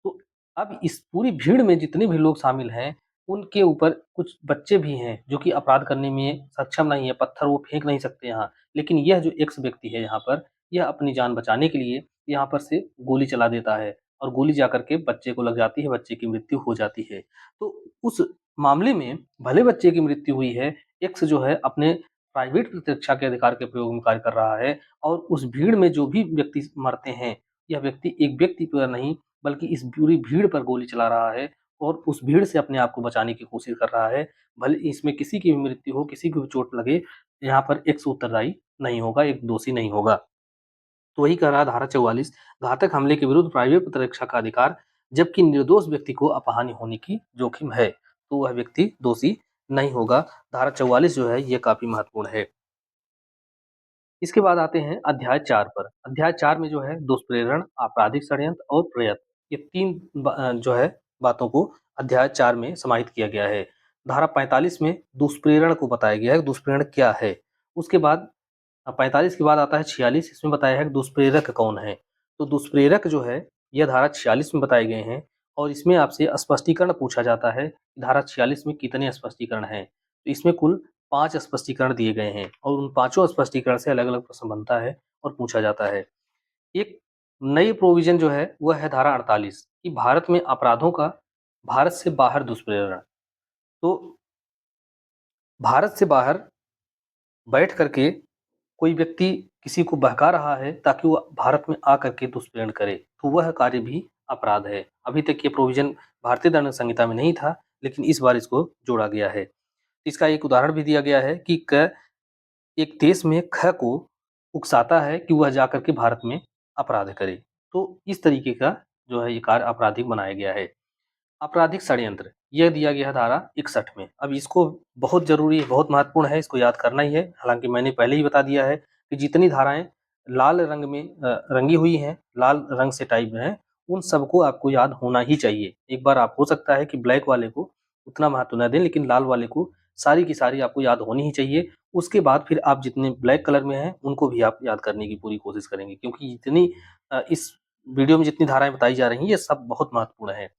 तो अब इस पूरी भीड़ में जितने भी लोग शामिल हैं, उनके ऊपर कुछ बच्चे भी हैं जो कि अपराध करने में सक्षम नहीं है, पत्थर वो फेंक नहीं सकते यहाँ। लेकिन यह जो एक्स व्यक्ति है यहाँ पर, यह अपनी जान बचाने के लिए यहाँ पर से गोली चला देता है और गोली जाकर के बच्चे को लग जाती है, बच्चे की मृत्यु हो जाती है। तो उस मामले में भले बच्चे की मृत्यु हुई है, एक्स जो है अपने प्राइवेट प्रतिरक्षा के अधिकार के प्रयोग में कार्य कर रहा है और उस भीड़ में जो भी व्यक्ति मरते हैं, यह व्यक्ति एक व्यक्ति पर नहीं बल्कि इस पूरी भीड़ पर गोली चला रहा है और उस भीड़ से अपने आप को बचाने की कोशिश कर रहा है। भले इसमें किसी की भी मृत्यु हो, किसी को भी चोट लगे, यहाँ पर एक्स उत्तरदायी नहीं होगा, एक दोषी नहीं होगा। तो वही कह रहा है धारा 44, घातक हमले के विरुद्ध प्राइवेट प्रतिरक्षा का अधिकार, जबकि निर्दोष व्यक्ति को अपहानि होने की जोखिम है, तो वह व्यक्ति दोषी नहीं होगा। धारा 44 जो है ये काफी महत्वपूर्ण है। इसके बाद आते हैं अध्याय 4 पर। अध्याय 4 में जो है दुष्प्रेरण, आपराधिक षड्यंत्र और प्रयत्न, ये 3 जो है बातों को अध्याय 4 में समाहित किया गया है। धारा 45 में दुष्प्रेरण को बताया गया है, दुष्प्रेरण क्या है। उसके बाद 45 के बाद आता है 46, इसमें बताया है कि दुष्प्रेरक कौन है। तो दुष्प्रेरक जो है यह धारा 46 में बताए गए हैं और इसमें आपसे स्पष्टीकरण पूछा जाता है कि धारा 46 में कितने स्पष्टीकरण हैं। तो इसमें कुल 5 स्पष्टीकरण दिए गए हैं और उन पाँचों स्पष्टीकरण से अलग-अलग प्रश्न बनता है और पूछा जाता है। एक नई प्रोविज़न जो है वह है धारा 48 कि भारत में अपराधों का भारत से बाहर दुष्प्रेरण। तो भारत से बाहर बैठ करके कोई व्यक्ति किसी को बहका रहा है ताकि वो भारत में आकर के दुष्प्रेरण करे, तो वह कार्य भी अपराध है। अभी तक ये प्रोविज़न भारतीय दंड संहिता में नहीं था, लेकिन इस बार इसको जोड़ा गया है। इसका एक उदाहरण भी दिया गया है कि क एक देश में ख को उकसाता है कि वह जाकर के भारत में अपराध करे। तो इस तरीके का जो है ये कार्य आपराधिक बनाया गया है। आपराधिक षड्यंत्र, यह दिया गया है धारा 61 में। अब इसको बहुत ज़रूरी है, बहुत महत्वपूर्ण है, इसको याद करना ही है। हालाँकि मैंने पहले ही बता दिया है कि जितनी धाराएँ लाल रंग में रंगी हुई हैं, लाल रंग से टाइप में हैं, उन सबको आपको याद होना ही चाहिए। एक बार आप हो सकता है कि ब्लैक वाले को उतना महत्व ना दें, लेकिन लाल वाले को सारी की सारी आपको याद होनी ही चाहिए। उसके बाद फिर आप जितने ब्लैक कलर में हैं, उनको भी आप याद करने की पूरी कोशिश करेंगे क्योंकि जितनी इस वीडियो में जितनी धाराएँ बताई जा रही हैं, ये सब बहुत महत्वपूर्ण हैं।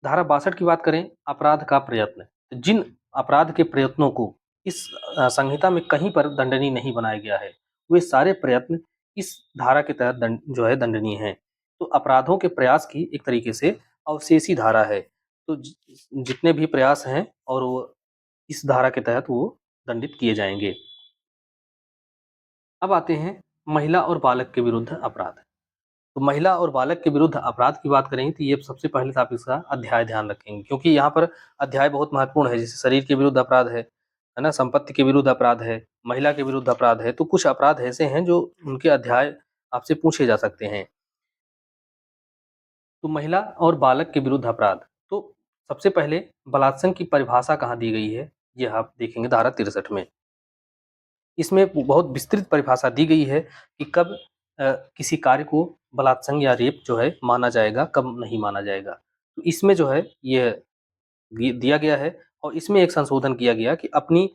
धारा 62 की बात करें, अपराध का प्रयत्न। तो जिन अपराध के प्रयत्नों को इस संहिता में कहीं पर दंडनीय नहीं बनाया गया है, वे सारे प्रयत्न इस धारा के तहत जो है दंडनीय हैं। तो अपराधों के प्रयास की एक तरीके से अवशेषी धारा है। तो जितने भी प्रयास हैं और वो इस धारा के तहत वो दंडित किए जाएँगे। अब आते हैं महिला और बालक के विरुद्ध अपराध। तो महिला और बालक के विरुद्ध अपराध की बात करेंगे तो ये सबसे पहले तो आप इसका अध्याय ध्यान रखेंगे क्योंकि यहाँ पर अध्याय बहुत महत्वपूर्ण है। जैसे शरीर के विरुद्ध अपराध है ना? संपत्ति के विरुद्ध अपराध है, महिला के विरुद्ध अपराध है। तो कुछ अपराध ऐसे हैं जो उनके अध्याय आपसे पूछे जा सकते हैं। तो महिला और बालक के विरुद्ध अपराध, तो सबसे पहले बलात्संग की परिभाषा कहाँ दी गई है, ये आप देखेंगे धारा 63 में। इसमें बहुत विस्तृत परिभाषा दी गई है कि कब किसी कार्य को बलात्संग या रेप जो है माना जाएगा, कब नहीं माना जाएगा। तो इसमें जो है ये दिया गया है और इसमें एक संशोधन किया गया कि अपनी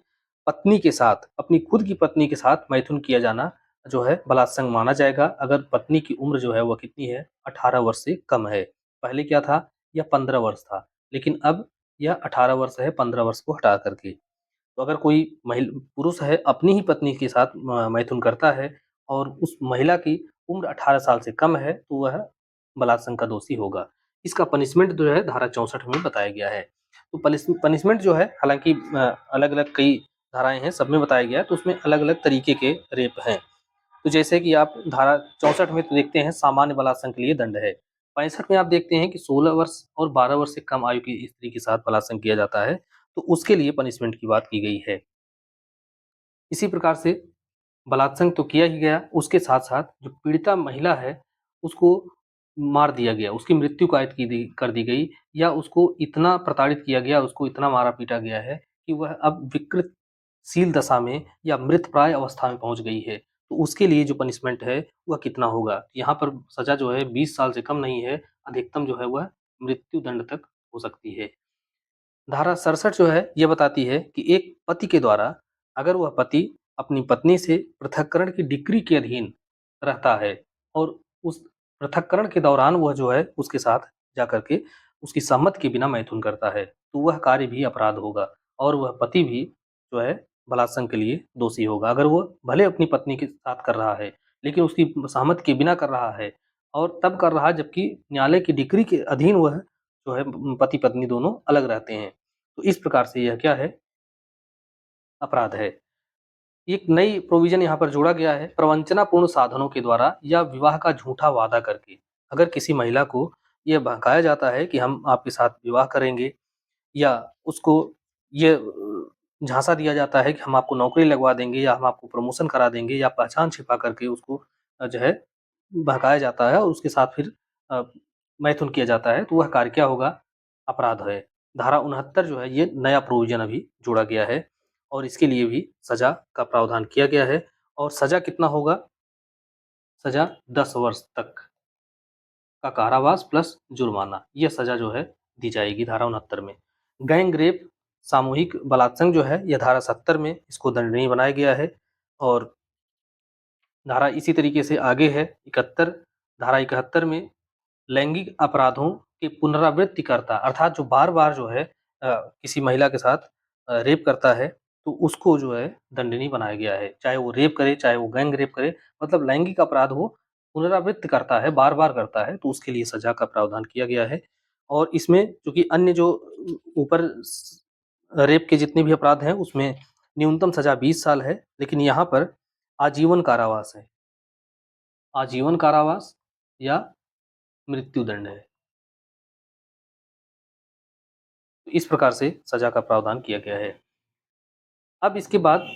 पत्नी के साथ, अपनी खुद की पत्नी के साथ मैथुन किया जाना जो है बलात्संग माना जाएगा अगर पत्नी की उम्र जो है वह कितनी है, 18 वर्ष से कम है। पहले क्या था, यह 15 वर्ष था, लेकिन अब यह 18 वर्ष है, 15 वर्ष को हटा करके। तो अगर कोई पुरुष है अपनी ही पत्नी के साथ मैथुन करता है और उस महिला की उम्र 18 साल से कम है तो वह बलात्संग का दोषी होगा। इसका पनिशमेंट जो है धारा 64 में बताया गया है। तो पनिशमेंट जो है हालाँकि अलग-अलग कई धाराएँ हैं, सब में बताया गया है तो उसमें अलग-अलग तरीके के रेप हैं। तो जैसे कि आप धारा 64 में तो देखते हैं सामान्य बलात्संग के लिए दंड है। 65 में आप देखते हैं कि 16 वर्ष और 12 वर्ष से कम आयु की स्त्री के साथ बलात्संग किया जाता है, तो उसके लिए पनिशमेंट की बात की गई है। इसी प्रकार से बलात्संग तो किया ही गया, उसके साथ-साथ जो पीड़िता महिला है, उसको मार दिया गया, उसकी मृत्यु कर दी गई या उसको इतना प्रताड़ित किया गया, उसको इतना मारा-पीटा गया है कि वह अब विकृतशील दशा में या मृतप्राय अवस्था में पहुँच गई है। तो उसके लिए जो पनिशमेंट है, वह कितना होगा? यहाँ पर सज़ा जो है 20 साल से कम नहीं है, अधिकतम जो है वह मृत्यु दंड तक हो सकती है। धारा 67 जो है, ये बताती है कि एक पति के द्वारा अगर वह पति अपनी पत्नी से पृथक्करण की डिक्री के अधीन रहता है और उस पृथक्करण के दौरान वह जो है उसके साथ जाकर के उसकी सहमति के बिना मैथुन करता है, तो वह कार्य भी अपराध होगा और वह पति भी जो है बलात्संग के लिए दोषी होगा। अगर वह भले अपनी पत्नी के साथ कर रहा है, लेकिन उसकी सहमति के बिना कर रहा है और तब कर रहा है जबकि न्यायालय की डिक्री के अधीन वह जो है पति-पत्नी दोनों अलग रहते हैं। तो इस प्रकार से यह क्या है? अपराध है। एक नई प्रोविज़न यहाँ पर जोड़ा गया है, प्रवंचनापूर्ण साधनों के द्वारा या विवाह का झूठा वादा करके। अगर किसी महिला को ये बहकाया जाता है कि हम आपके साथ विवाह करेंगे या उसको ये झांसा दिया जाता है कि हम आपको नौकरी लगवा देंगे या हम आपको प्रमोशन करा देंगे या पहचान छिपा करके उसको जो है बहकाया जाता है और उसके साथ फिर अ, मैथुन किया जाता है, तो वह कार्य क्या होगा? अपराध है। धारा 69 जो है ये नया प्रोविज़न अभी जोड़ा गया है और इसके लिए भी सज़ा का प्रावधान किया गया है और सज़ा कितना होगा? सज़ा 10 वर्ष तक का कारावास प्लस जुर्माना, ये सज़ा जो है दी जाएगी धारा 69 में। गैंग रेप, सामूहिक बलात्संग जो है ये धारा 70 में इसको दंडनीय बनाया गया है और धारा इसी तरीके से आगे है 71 धारा 71 में लैंगिक अपराधों की पुनरावृत्तिकर्ता अर्थात जो बार-बार जो है किसी महिला के साथ रेप करता है, तो उसको जो है दंडनीय बनाया गया है। चाहे वो रेप करे, चाहे वो गैंग रेप करे, मतलब लैंगिक अपराध वो पुनरावृत्ति करता है, बार-बार करता है, तो उसके लिए सज़ा का प्रावधान किया गया है। और इसमें चूँकि अन्य जो ऊपर रेप के जितने भी अपराध हैं, उसमें न्यूनतम सज़ा 20 साल है, लेकिन यहाँ पर आजीवन कारावास है। आजीवन कारावास या मृत्युदंड है। इस प्रकार से सज़ा का प्रावधान किया गया है। अब इसके बाद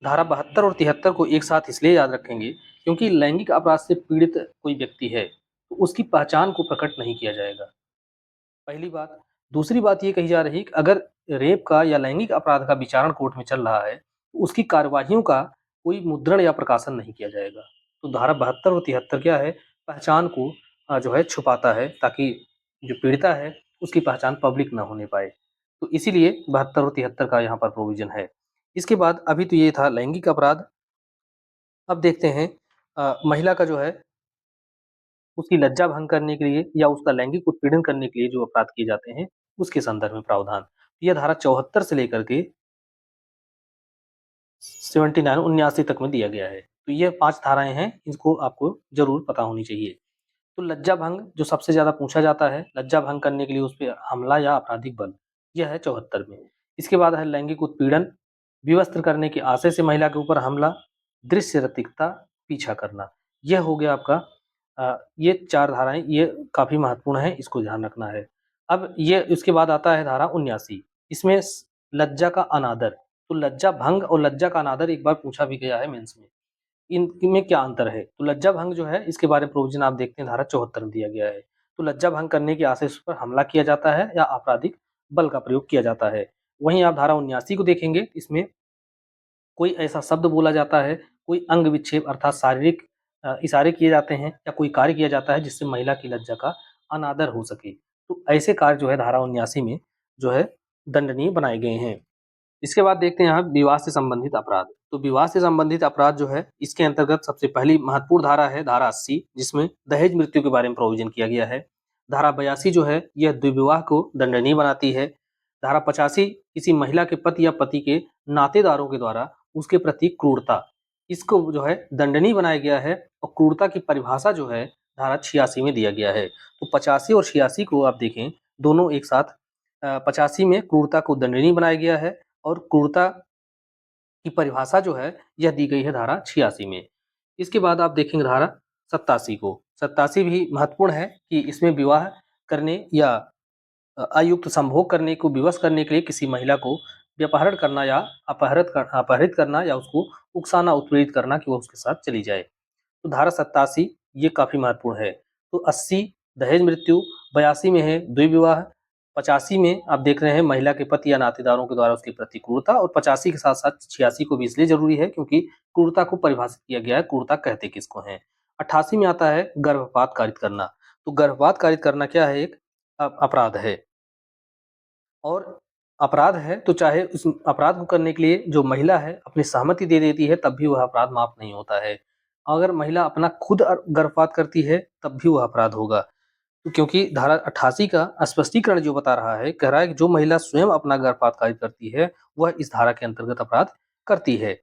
धारा 72 और 73 को एक साथ इसलिए याद रखेंगे क्योंकि लैंगिक अपराध से पीड़ित कोई व्यक्ति है, तो उसकी पहचान को प्रकट नहीं किया जाएगा, पहली बात। दूसरी बात ये कही जा रही है कि अगर रेप का या लैंगिक अपराध का विचारण कोर्ट में चल रहा है, तो उसकी कार्यवाहियों का कोई मुद्रण या प्रकाशन नहीं किया जाएगा। तो धारा 72 और 73 क्या है? पहचान को जो है छुपाता है ताकि जो पीड़िता है, उसकी पहचान पब्लिक ना होने पाए। तो इसीलिए 72 और 73 का यहाँ पर प्रोविज़न है। इसके बाद अभी तो ये था लैंगिक अपराध, अब देखते हैं महिला का जो है उसकी लज्जा भंग करने के लिए या उसका लैंगिक उत्पीड़न करने के लिए जो अपराध किए जाते हैं, उसके संदर्भ में प्रावधान। ये धारा 74 से लेकर के 79 79 तक में दिया गया है। तो ये 5 धाराएँ हैं, इनको आपको ज़रूर पता होनी चाहिए। तो लज्जा भंग जो सबसे ज़्यादा पूछा जाता है, लज्जा भंग करने के लिए उस पे हमला या आपराधिक बल, यह है 74 में। इसके बाद है लैंगिक उत्पीड़न, विवस्त्र करने के आशय से महिला के ऊपर हमला, दृश्य रतिकता, पीछा करना। यह हो गया आपका ये 4 धाराएँ ये काफ़ी महत्वपूर्ण हैं, इसको ध्यान रखना है। अब ये इसके बाद आता है धारा 79 इसमें स लज्जा का अनादर, तो लज्जा भंग और लज्जा का अनादर एक बार पूछा भी गया है मेंस में। इनमें क्या अंतर है? तो लज्जा भंग जो है इसके बारे में प्रोविज़न आप देखते हैं धारा 74 में दिया गया है। तो लज्जा भंग करने के आशय से उस पर हमला किया जाता है या आपराधिक बल का प्रयोग किया जाता है। वहीं आप धारा 79 को देखेंगे, इसमें कोई ऐसा शब्द बोला जाता है, कोई अंग विक्षेप अर्थात शारीरिक इशारे किए जाते हैं या कोई कार्य किया जाता है जिससे महिला की लज्जा का अनादर हो सके। तो ऐसे कार्य जो है धारा 79 में जो है दंडनीय बनाए गए हैं। इसके बाद देखते हैं यहाँ विवाह से संबंधित अपराध। तो विवाह से संबंधित अपराध जो है, इसके अंतर्गत सबसे पहली महत्वपूर्ण धारा है धारा 80 जिसमें दहेज मृत्यु के बारे में प्रोविज़न किया गया है। धारा 82 जो है, यह द्विविवाह को दंडनीय बनाती है। धारा 85 किसी महिला के पति या पति के नातेदारों के द्वारा उसके प्रति क्रूरता, इसको जो है दंडनीय बनाया गया है और क्रूरता की परिभाषा जो है धारा 86 में दिया गया है। तो 85 और 86 को आप देखें, दोनों एक साथ 85 में क्रूरता को दंडनीय बनाया गया है और क्रूरता की परिभाषा जो है यह दी गई है धारा 86 में। इसके बाद आप देखेंगे धारा 87 को। 87 भी महत्वपूर्ण है कि इसमें विवाह करने या अयुक्त संभोग करने को विवश करने के लिए किसी महिला को व्यपहरण करना या अपहरित करना या उसको उकसाना, उत्पीड़ित करना कि वो उसके साथ चली जाए। तो धारा 87 ये काफ़ी महत्वपूर्ण है। तो 80 दहेज मृत्यु, 82 में है द्विविवाह, 85 में आप देख रहे हैं महिला के पति या नातेदारों के द्वारा उसके प्रति क्रूरता, और 85 के साथ-साथ 86 को भी इसलिए ज़रूरी है क्योंकि क्रूरता को परिभाषित किया गया है, क्रूरता कहते किसको हैं। 88 में आता है गर्भपात कारित करना। तो गर्भपात कारित करना क्या है? एक अपराध है, और अपराध है तो चाहे उस अपराध को करने के लिए जो महिला है अपनी सहमति दे देती है तब भी वह अपराध माफ नहीं होता है। अगर महिला अपना खुद गर्भपात करती है तब भी वह अपराध होगा। तो क्योंकि धारा 88 का स्पष्टीकरण जो बता रहा है, कह रहा है कि जो महिला स्वयं अपना गर्भपात कारित करती है, वह इस धारा के अंतर्गत अपराध करती है।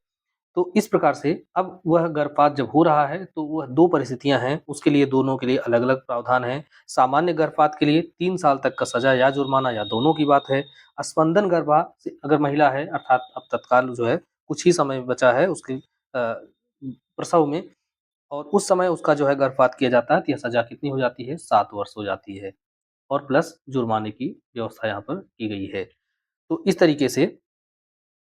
तो इस प्रकार से अब वह गर्भपात जब हो रहा है तो वह 2 परिस्थितियाँ हैं, उसके लिए दोनों के लिए अलग-अलग प्रावधान हैं। सामान्य गर्भपात के लिए 3 साल तक का सज़ा या जुर्माना या दोनों की बात है। स्पंदन गर्भपात से अगर महिला है अर्थात अब तत्काल जो है कुछ ही समय बचा है उसकी प्रसव में, और उस समय उसका जो है गर्भपात किया जाता है तो यह सज़ा कितनी हो जाती है? 7 वर्ष हो जाती है, और प्लस जुर्माने की व्यवस्था यहाँ पर की गई है। तो इस तरीके से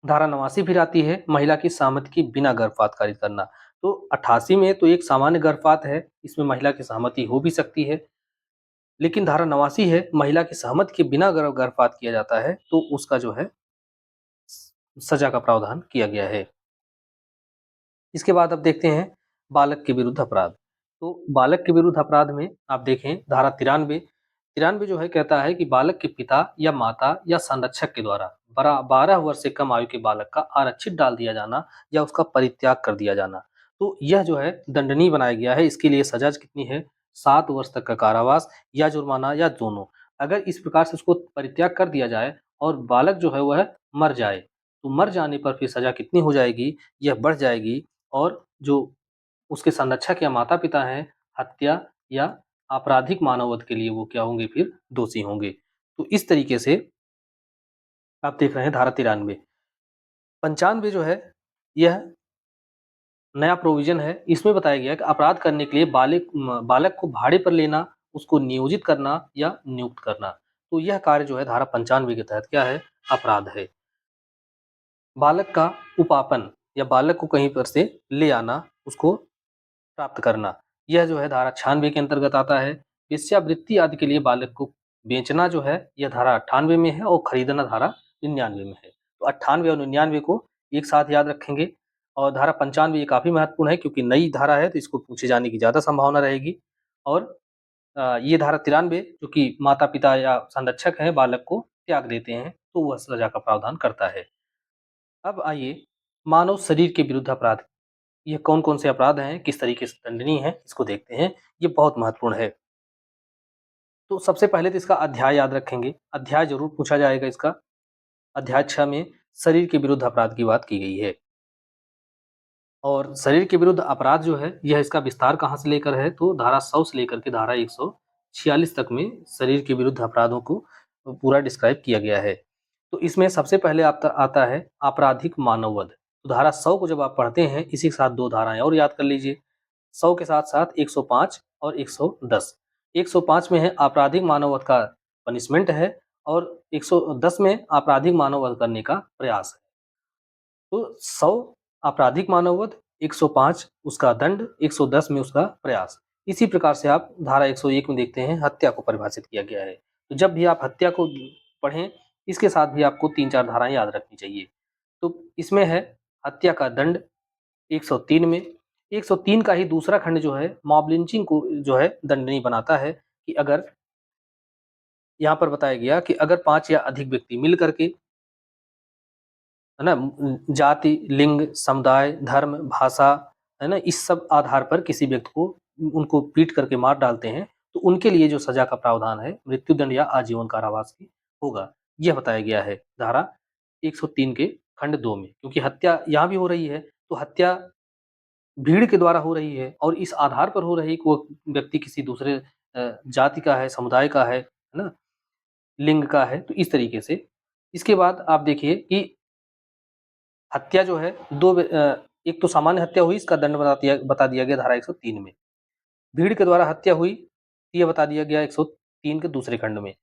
धारा 89 फिर आती है महिला की सहमति के बिना गर्भपात कारित करना। तो 88 में तो एक सामान्य गर्भपात है, इसमें महिला की सहमति हो भी सकती है। लेकिन धारा 89 है महिला की सहमति के बिना अगर गर्भपात किया जाता है तो उसका जो है सजा का प्रावधान किया गया है। इसके बाद अब देखते हैं बालक के विरुद्ध अपराध। तो बालक के विरुद्ध अपराध में आप देखें धारा 93 93 जो है कहता है कि बालक के पिता या माता या संरक्षक के द्वारा 12 वर्ष से कम आयु के बालक का आरक्षित डाल दिया जाना या उसका परित्याग कर दिया जाना। तो यह जो है दंडनीय बनाया गया है। इसके लिए सजा कितनी है? 7 वर्ष तक का कारावास या जुर्माना या दोनों। अगर इस प्रकार से उसको परित्याग कर दिया जाए और बालक जो है वह मर जाए, तो मर जाने पर फिर सजा कितनी हो जाएगी? यह बढ़ जाएगी, और जो उसके संरक्षक या माता-पिता हैं, हत्या या आपराधिक मानववध के लिए वो क्या होंगे? फिर दोषी होंगे। तो इस तरीके से आप देख रहे हैं धारा 93। 95 जो है, यह नया प्रोविज़न है। इसमें बताया गया है कि अपराध करने के लिए बालक को भाड़े पर लेना, उसको नियोजित करना या नियुक्त करना। तो यह कार्य जो है धारा 95 के तहत क्या है? अपराध है। बालक का उपापन या बालक को कहीं पर से ले आना, उसको प्राप्त करना, यह जो है धारा 96 के अंतर्गत आता है। वेश्यावृत्ति आदि के लिए बालक को बेचना जो है, यह धारा 98 में है, और खरीदना धारा 99 में है। तो 98 और 99 को एक साथ याद रखेंगे, और धारा 95 ये काफ़ी महत्वपूर्ण है क्योंकि नई धारा है तो इसको पूछे जाने की ज़्यादा संभावना रहेगी। और ये धारा 93 जो कि माता-पिता या संरक्षक हैं बालक को त्याग देते हैं, तो वह सज़ा का प्रावधान करता है। अब आइए मानव शरीर के विरुद्ध अपराध, ये कौन-कौन से अपराध हैं, किस तरीके से दंडनीय हैं, इसको देखते हैं। ये बहुत महत्वपूर्ण है। तो सबसे पहले तो इसका अध्याय याद रखेंगे, अध्याय ज़रूर पूछा जाएगा इसका। अध्याय 6 में शरीर के विरुद्ध अपराध की बात की गई है, और शरीर के विरुद्ध अपराध जो है, यह इसका विस्तार कहाँ से लेकर है, तो धारा 100 से लेकर के धारा 146 तक में शरीर के विरुद्ध अपराधों को पूरा डिस्क्राइब किया गया है। तो इसमें सबसे पहले आता है आपराधिक मानववध। तो धारा 100 को जब आप पढ़ते हैं, इसी के साथ 2 धाराएँ और याद कर लीजिए। 100 के साथ-साथ 105 और 110। 105 में है आपराधिक मानववध का पनिशमेंट है, और 110 में आपराधिक मानववध करने का प्रयास है। तो 100 आपराधिक मानववध, 105 उसका दंड, 110 में उसका प्रयास। इसी प्रकार से आप धारा 101 में देखते हैं हत्या को परिभाषित किया गया है। तो जब भी आप हत्या को पढ़ें, इसके साथ भी आपको 3-4 धाराएँ याद रखनी चाहिए। तो इसमें है हत्या का दंड 103 में। 103 का ही दूसरा खंड जो है मॉब लिंचिंग को जो है दंडनीय बनाता है, कि अगर यहाँ पर बताया गया कि अगर 5 या अधिक व्यक्ति मिल करके, है ना? जाति, लिंग, समुदाय, धर्म, भाषा, है ना? इस सब आधार पर किसी व्यक्ति को उनको पीट करके मार डालते हैं, तो उनके लिए जो सज़ा का प्रावधान है, मृत्युदंड या आजीवन कारावास की होगा। यह बताया गया है धारा 103 के खंड 2 में। क्योंकि हत्या यहाँ भी हो रही है, तो हत्या भीड़ के द्वारा हो रही है, और इस आधार पर हो रही है कि वो व्यक्ति किसी दूसरे जाति का है, समुदाय का है ना? लिंग का है, तो इस तरीके से। इसके बाद आप देखिए कि हत्या जो है एक तो सामान्य हत्या हुई, इसका दंड बता दिया गया धारा 103 में। भीड़ के द्वारा हत्या हुई, ये बता दिया गया 103 के दूसरे खंड में।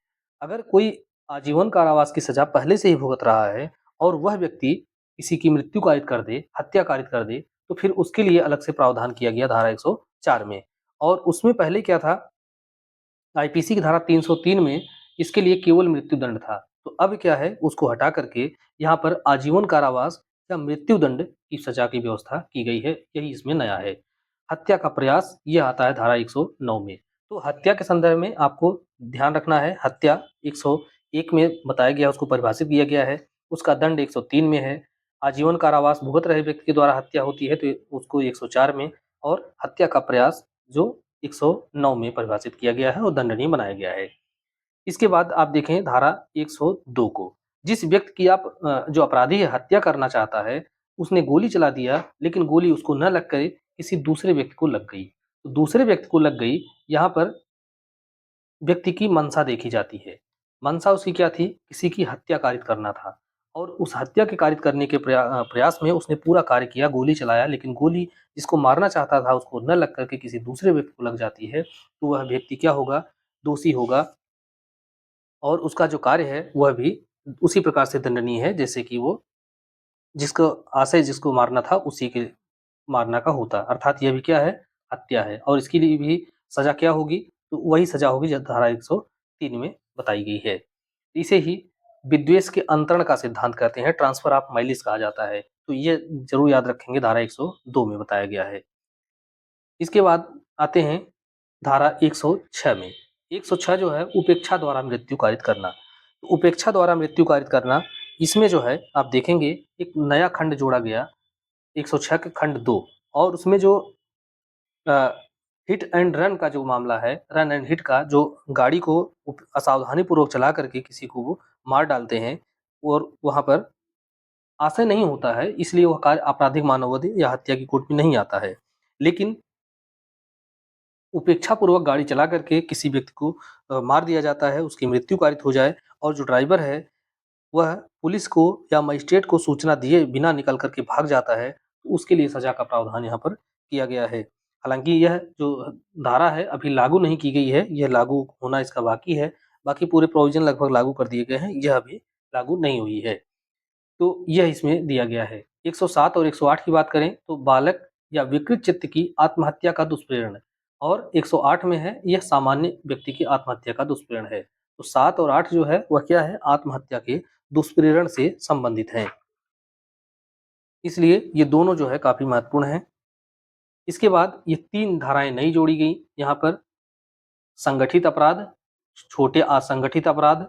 अगर कोई आजीवन कारावास की सज़ा पहले से ही भुगत रहा है और वह व्यक्ति किसी की मृत्यु कारित कर दे, हत्या कारित कर दे, तो फिर उसके लिए अलग से प्रावधान किया गया धारा 104 में। और उसमें पहले क्या था आईपीसी की धारा 303 में इसके लिए केवल मृत्युदंड था। तो अब क्या है, उसको हटा करके यहाँ पर आजीवन कारावास या मृत्युदंड की सजा की व्यवस्था की गई है, यही इसमें नया है। हत्या का प्रयास ये आता है धारा 109 में। तो हत्या के संदर्भ में आपको ध्यान रखना है, हत्या 101 में बताया गया, उसको परिभाषित किया गया है, उसका दंड 103 में है। आजीवन कारावास भुगत रहे व्यक्ति के द्वारा हत्या होती है तो उसको 104 में, और हत्या का प्रयास जो 109 में परिभाषित किया गया है और दंडनीय बनाया गया है। इसके बाद आप देखें धारा 102 को, जिस व्यक्ति की आप जो अपराधी है हत्या करना चाहता है, उसने गोली चला दिया लेकिन गोली उसको न लग कर किसी दूसरे व्यक्ति को लग गई। तो दूसरे व्यक्ति को लग गई, यहाँ पर व्यक्ति की मंशा देखी जाती है। मंशा उसकी क्या थी? किसी की हत्या कारित करना था, और उस हत्या के कारित करने के प्रयास में उसने पूरा कार्य किया, गोली चलाया, लेकिन गोली जिसको मारना चाहता था उसको न लग करके किसी दूसरे व्यक्ति को लग जाती है, तो वह व्यक्ति क्या होगा? दोषी होगा, और उसका जो कार्य है वह भी उसी प्रकार से दंडनीय है जैसे कि वो जिसको आशय जिसको मारना था उसी के मारना का होता, अर्थात यह भी क्या है? हत्या है, और इसके लिए भी सजा क्या होगी? तो वही सजा होगी जो धारा 103 में बताई गई है। इसे ही विद्वेष के अंतरण का सिद्धांत कहते हैं, ट्रांसफर ऑफ माइलिस कहा जाता है। तो ये जरूर याद रखेंगे, धारा 102 में बताया गया है। इसके बाद आते हैं धारा 106 में। 106 जो है उपेक्षा द्वारा मृत्यु कारित करना। तो उपेक्षा द्वारा मृत्यु कारित करना, इसमें जो है आप देखेंगे एक नया खंड जोड़ा गया, 106 के खंड 2, और उसमें जो हिट एंड रन का जो मामला है, रन एंड हिट का, जो गाड़ी को असावधानी पूर्वक चला करके किसी को वो मार डालते हैं और वहां पर आशय नहीं होता है, इसलिए वह कार्य आपराधिक मानववादी या हत्या की कोर्ट में नहीं आता है। लेकिन उपेक्षा पूर्वक गाड़ी चला करके किसी व्यक्ति को मार दिया जाता है, उसकी मृत्यु कारित हो जाए, और जो ड्राइवर है वह पुलिस को या मजिस्ट्रेट को सूचना दिए बिना निकल करके भाग जाता है, तो उसके लिए सजा का प्रावधान यहाँ पर किया गया है। हालांकि यह जो धारा है अभी लागू नहीं की गई है, यह लागू होना इसका बाकी है। बाकी पूरे प्रोविजन लगभग लागू कर दिए गए हैं, यह अभी लागू नहीं हुई है। तो यह इसमें दिया गया है। 107 और 108 की बात करें तो बालक या विकृत चित्त की आत्महत्या का दुष्प्रेरण, और 108 में है यह सामान्य व्यक्ति की आत्महत्या का दुष्प्रेरण है। तो 7 और 8 जो है वह क्या है? आत्महत्या के दुष्प्रेरण से संबंधित हैं। इसलिए ये दोनों जो है काफी महत्वपूर्ण हैं। इसके बाद ये 3 धाराएं नई जोड़ी गई यहाँ पर, संगठित अपराध, छोटे असंगठित अपराध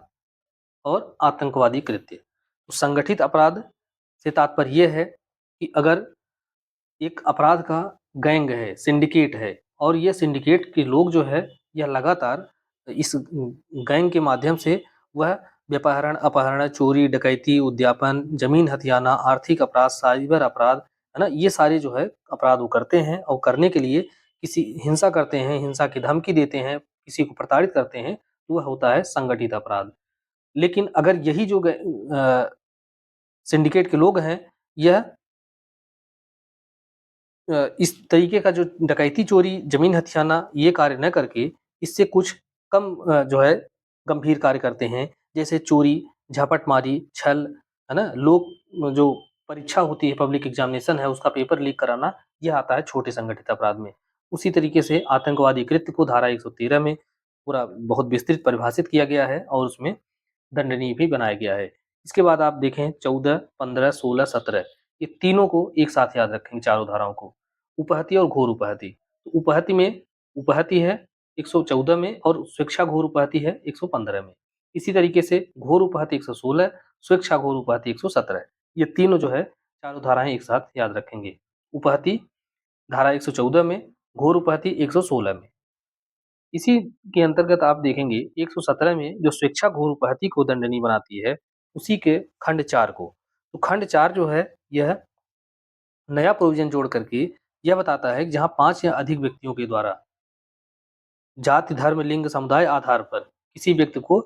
और आतंकवादी कृत्य। तो संगठित अपराध से तात्पर्य यह है कि अगर एक अपराध का गैंग है, सिंडिकेट है, और ये सिंडिकेट के लोग जो है यह लगातार इस गैंग के माध्यम से वह व्यापहरण, अपहरण, चोरी, डकैती, उद्यापन, जमीन हथियाना, आर्थिक अपराध, साइबर अपराध, है ना, ये सारे जो है अपराध वो करते हैं, और करने के लिए किसी हिंसा करते हैं, हिंसा की धमकी देते हैं, किसी को प्रताड़ित करते हैं, तो वह होता है संगठित अपराध। लेकिन अगर यही जो सिंडिकेट के लोग हैं, यह इस तरीके का जो डकैती, चोरी, जमीन हथियाना ये कार्य न करके इससे कुछ कम जो है गंभीर कार्य करते हैं, जैसे चोरी, झपटमारी, छल, है ना, लोग जो परीक्षा होती है, पब्लिक एग्जामिनेशन है, उसका पेपर लीक कराना, यह आता है छोटे संगठित अपराध में। उसी तरीके से आतंकवादी कृत्य को धारा 113 में पूरा बहुत विस्तृत परिभाषित किया गया है और उसमें दंडनीय भी बनाया गया है। इसके बाद आप देखें 14, 15, 16, 17, ये तीनों को एक साथ याद रखेंगे, चारों धाराओं को। उपहति और घोर उपहति। तो उपहति में उपहति है 114 में, और स्वेच्छा घोर उपहति है 115 में। इसी तरीके से घोर उपहति 116, स्वेच्छा घोर उपहति 117। ये तीनों जो है चारों धाराएं एक साथ याद रखेंगे। उपहति धारा 114 में, घोर उपहति 116 में। इसी के अंतर्गत आप देखेंगे 117 में जो स्वेच्छा घोर उपहति को दंडनीय बनाती है, उसी के खंड 4 को। तो खंड 4 जो है यह नया प्रोविजन जोड़ करके यह बताता है कि जहाँ 5 या अधिक व्यक्तियों के द्वारा जाति, धर्म, लिंग, समुदाय आधार पर किसी व्यक्ति को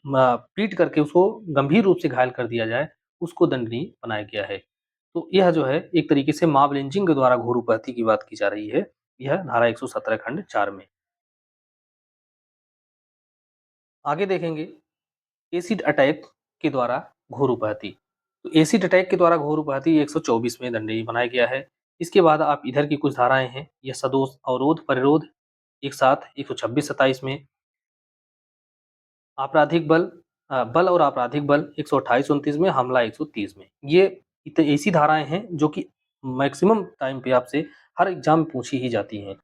पीट करके उसको गंभीर रूप से घायल कर दिया जाए, उसको दंडनीय बनाया गया है। तो यह जो है एक तरीके से मॉब लिंचिंग के द्वारा घोर उपहति की बात की जा रही है, यह धारा 117 खंड 4 में। आगे देखेंगे एसिड अटैक के द्वारा घोर उपहति। तो एसिड अटैक के द्वारा घोर उपहति 124 में दंडनीय बनाया गया है। इसके बाद आप इधर की कुछ धाराएं हैं, यह सदोष, अवरोध, परिरोध एक साथ 126, 27 में, आपराधिक बल बल और आपराधिक बल 128-29 में, हमला 130 में। ये ऐसी धाराएँ हैं जो कि मैक्सिमम टाइम पे आपसे हर एग्ज़ाम में पूछी ही जाती हैं।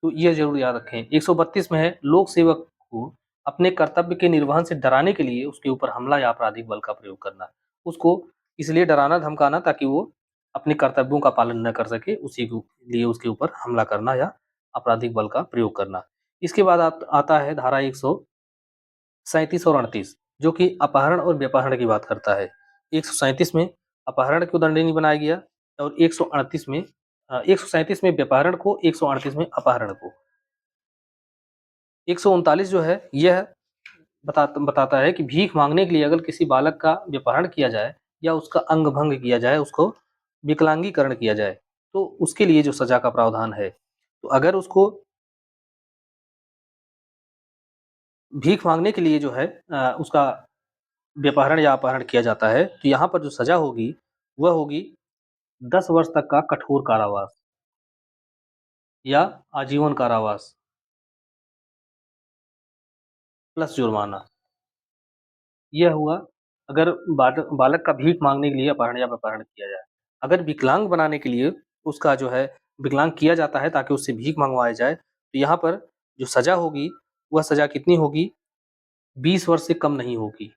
तो ये ज़रूर याद रखें। 132 में है, लोक सेवक को अपने कर्तव्य के निर्वहन से डराने के लिए उसके ऊपर हमला या आपराधिक बल का प्रयोग करना। उसको इसलिए डराना-धमकाना ताकि वो अपने कर्तव्यों का पालन न कर सके, उसी को लिए उसके ऊपर हमला करना या आपराधिक बल का प्रयोग करना। इसके बाद आता है धारा 137 और 38 जो कि अपहरण और व्यपहरण की बात करता है। 137 में अपहरण को दंडनीय बनाया गया और 138 में 137 में व्यपहरण को, 138 में अपहरण को। 139 जो है यह बताता है कि भीख मांगने के लिए अगर किसी बालक का व्यपहरण किया जाए या उसका अंग भंग किया जाए, उसको विकलांगीकरण किया जाए, तो उसके लिए जो सजा का प्रावधान है। तो अगर उसको भीख मांगने के लिए जो है उसका व्यपहरण या अपहरण किया जाता है, तो यहाँ पर जो सजा होगी, वह होगी 10 वर्ष तक का कठोर कारावास या आजीवन कारावास प्लस जुर्माना। यह हुआ अगर बालक का भीख मांगने के लिए अपहरण या अपहरण किया जाए। अगर विकलांग बनाने के लिए उसका जो है विकलांग किया जाता है ताकि उससे भीख मंगवाया जाए, तो यहाँ पर जो सज़ा होगी, वह सज़ा कितनी होगी? 20 वर्ष से कम नहीं होगी।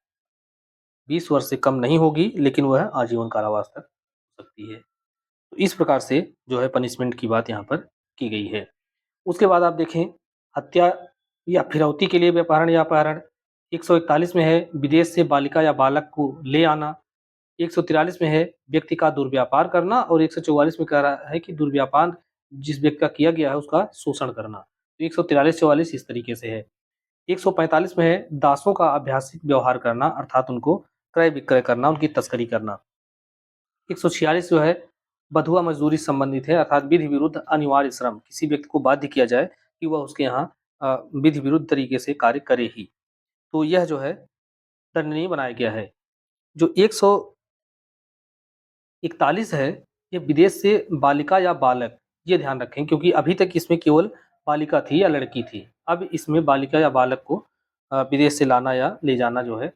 20 वर्ष से कम नहीं होगी, लेकिन वह आजीवन कारावास तक हो सकती है। तो इस प्रकार से जो है पनिशमेंट की बात यहाँ पर की गई है। उसके बाद आप देखें, हत्या या फिरौती के लिए व्यपहरण या अपहरण 141 में है, विदेश से बालिका या बालक को ले आना। 143 में है, व्यक्ति का दुर्व्यापार करना और 144 में कह रहा है कि दुर्व्यापार जिस व्यक्ति का किया गया है उसका शोषण करना। तो 143-44 इस तरीके से है। 145 में है, दासों का अभ्यासिक व्यवहार करना अर्थात उनको क्रय-विक्रय करना, उनकी तस्करी करना। 146 जो है, बंधुआ मजदूरी से संबंधित है अर्थात विधि विरुद्ध अनिवार्य श्रम, किसी व्यक्ति को बाध्य किया जाए कि वह उसके यहाँ विधि विरुद्ध तरीके से कार्य करे ही। तो यह जो है दंडनीय बनाया गया है। जो 141 है, ये विदेश से बालिका या बालक, ये ध्यान रखें क्योंकि अभी तक इसमें केवल बालिका थी या लड़की थी। अब इसमें बालिका या बालक को विदेश से लाना या ले जाना जो है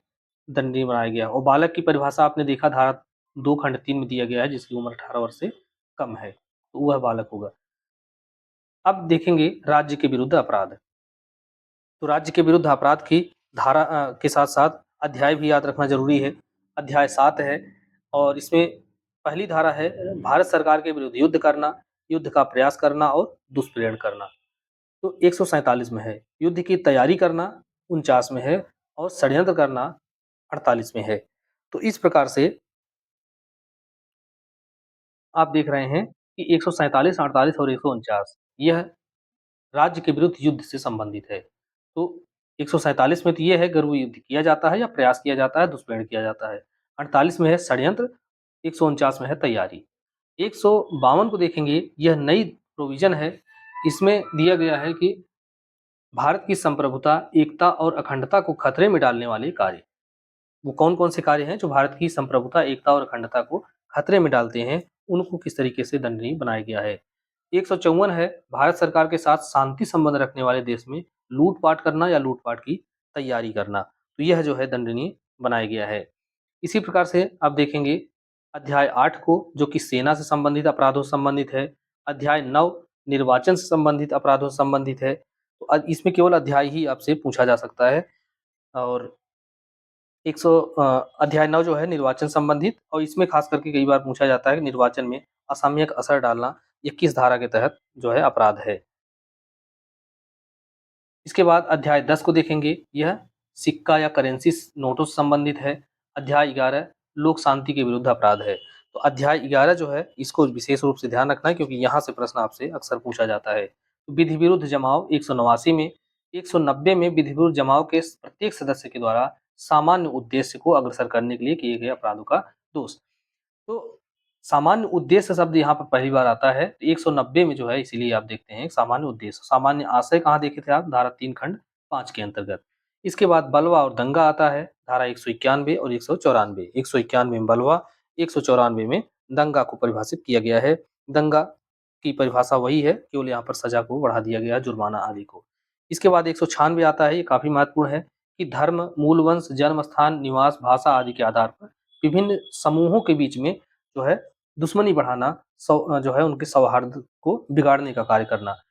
दंडनीय बनाया गया और बालक की परिभाषा आपने देखा धारा 2 खंड 3 में दिया गया है जिसकी उम्र 18 वर्ष से कम है, तो वह बालक होगा। अब देखेंगे राज्य के विरुद्ध अपराध। तो राज्य के विरुद्ध अपराध की धारा के साथ-साथ अध्याय भी याद रखना ज़रूरी है। अध्याय 7 है और इसमें पहली धारा है भारत सरकार के विरुद्ध युद्ध करना, युद्ध का प्रयास करना और दुष्प्रेरण करना। तो 147 में है, युद्ध की तैयारी करना 49 में है और षड्यंत्र करना 48 में है। तो इस प्रकार से आप देख रहे हैं कि 147, 48 और 149 यह राज्य के विरुद्ध युद्ध से संबंधित है। तो 147 में तो ये है अगर वो युद्ध किया जाता है या प्रयास किया जाता है, दुष्प्रेरण किया जाता है। 48 में है षड्यंत्र, 149 में है तैयारी। 152 को देखेंगे, यह नई प्रोविज़न है। इसमें दिया गया है कि भारत की संप्रभुता, एकता और अखंडता को खतरे में डालने वाले कार्य। वो कौन-कौन से कार्य हैं जो भारत की संप्रभुता, एकता और अखंडता को खतरे में डालते हैं, उनको किस तरीके से दंडनीय बनाया गया है। 154 है, भारत सरकार के साथ शांति संबंध रखने वाले देश में लूट-पाट करना या लूट-पाट की तैयारी करना। तो यह जो है दंडनीय बनाया गया है। इसी प्रकार से आप देखेंगे अध्याय 8 को जो कि सेना से संबंधित अपराधों से संबंधित है। अध्याय 9 निर्वाचन से संबंधित अपराधों से संबंधित है। तो इसमें केवल अध्याय ही आपसे पूछा जा सकता है और 100 अध्याय 9 जो है निर्वाचन संबंधित और इसमें खास करके कई बार पूछा जाता है कि निर्वाचन में असामयिक असर डालना ये किस धारा के तहत जो है अपराध है। इसके बाद अध्याय 10 को देखेंगे, यह सिक्का या करेंसी नोटों से संबंधित है। अध्याय 11 लोक शांति के विरुद्ध अपराध है। तो अध्याय 11 जो है इसको विशेष रूप से ध्यान रखना है क्योंकि यहाँ से प्रश्न आपसे अक्सर पूछा जाता है। तो विधि विरुद्ध जमाव 189 में, 190 में विधि विरुद्ध जमाव के प्रत्येक सदस्य के द्वारा सामान्य उद्देश्य को अग्रसर करने के लिए किए गए अपराधों का दोष। तो सामान्य उद्देश्य शब्द यहाँ पर पहली बार आता है। 190 में जो है इसीलिए आप देखते हैं सामान्य उद्देश्य। सामान्य आशय कहाँ देखे थे आप? धारा 3 खंड 5 के अंतर्गत। इसके बाद बलवा और दंगा आता है धारा 191 और 194। 191 में बलवा, 194 में दंगा को परिभाषित किया गया है। दंगा की परिभाषा वही है, केवल यहाँ पर सजा को बढ़ा दिया गया है, जुर्माना आदि को। इसके बाद 196 आता है, ये काफ़ी महत्वपूर्ण है कि धर्म, मूल वंश, जन्म स्थान, निवास, भाषा आदि के आधार पर विभिन्न समूहों के बीच में जो है दुश्मनी बढ़ाना, जो है उनके सौहार्द को बिगाड़ने का कार्य करना।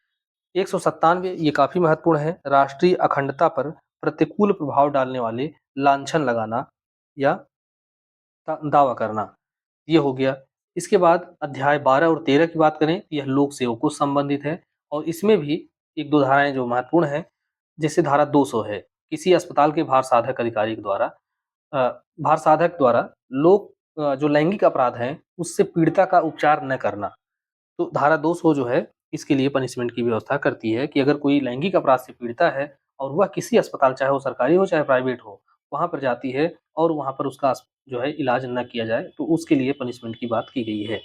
197 ये काफ़ी महत्वपूर्ण है, राष्ट्रीय अखंडता पर प्रतिकूल प्रभाव डालने वाले लांछन लगाना या दावा करना, ये हो गया। इसके बाद अध्याय 12 और 13 की बात करें, यह लोक सेवकों से संबंधित है और इसमें भी 1-2 धाराएँ जो महत्वपूर्ण हैं, जैसे धारा 200 है, किसी अस्पताल के भार साधक अधिकारी के द्वारा भार साधक द्वारा जो लैंगिक अपराध हैं, उससे पीड़िता का उपचार न करना। तो धारा 200 जो है, इसके लिए पनिशमेंट की व्यवस्था करती है कि अगर कोई लैंगिक अपराध से पीड़िता है और वह किसी अस्पताल, चाहे वो सरकारी हो चाहे प्राइवेट हो, वहाँ पर जाती है और वहाँ पर उसका जो है इलाज न किया जाए, तो उसके लिए पनिशमेंट की बात की गई है।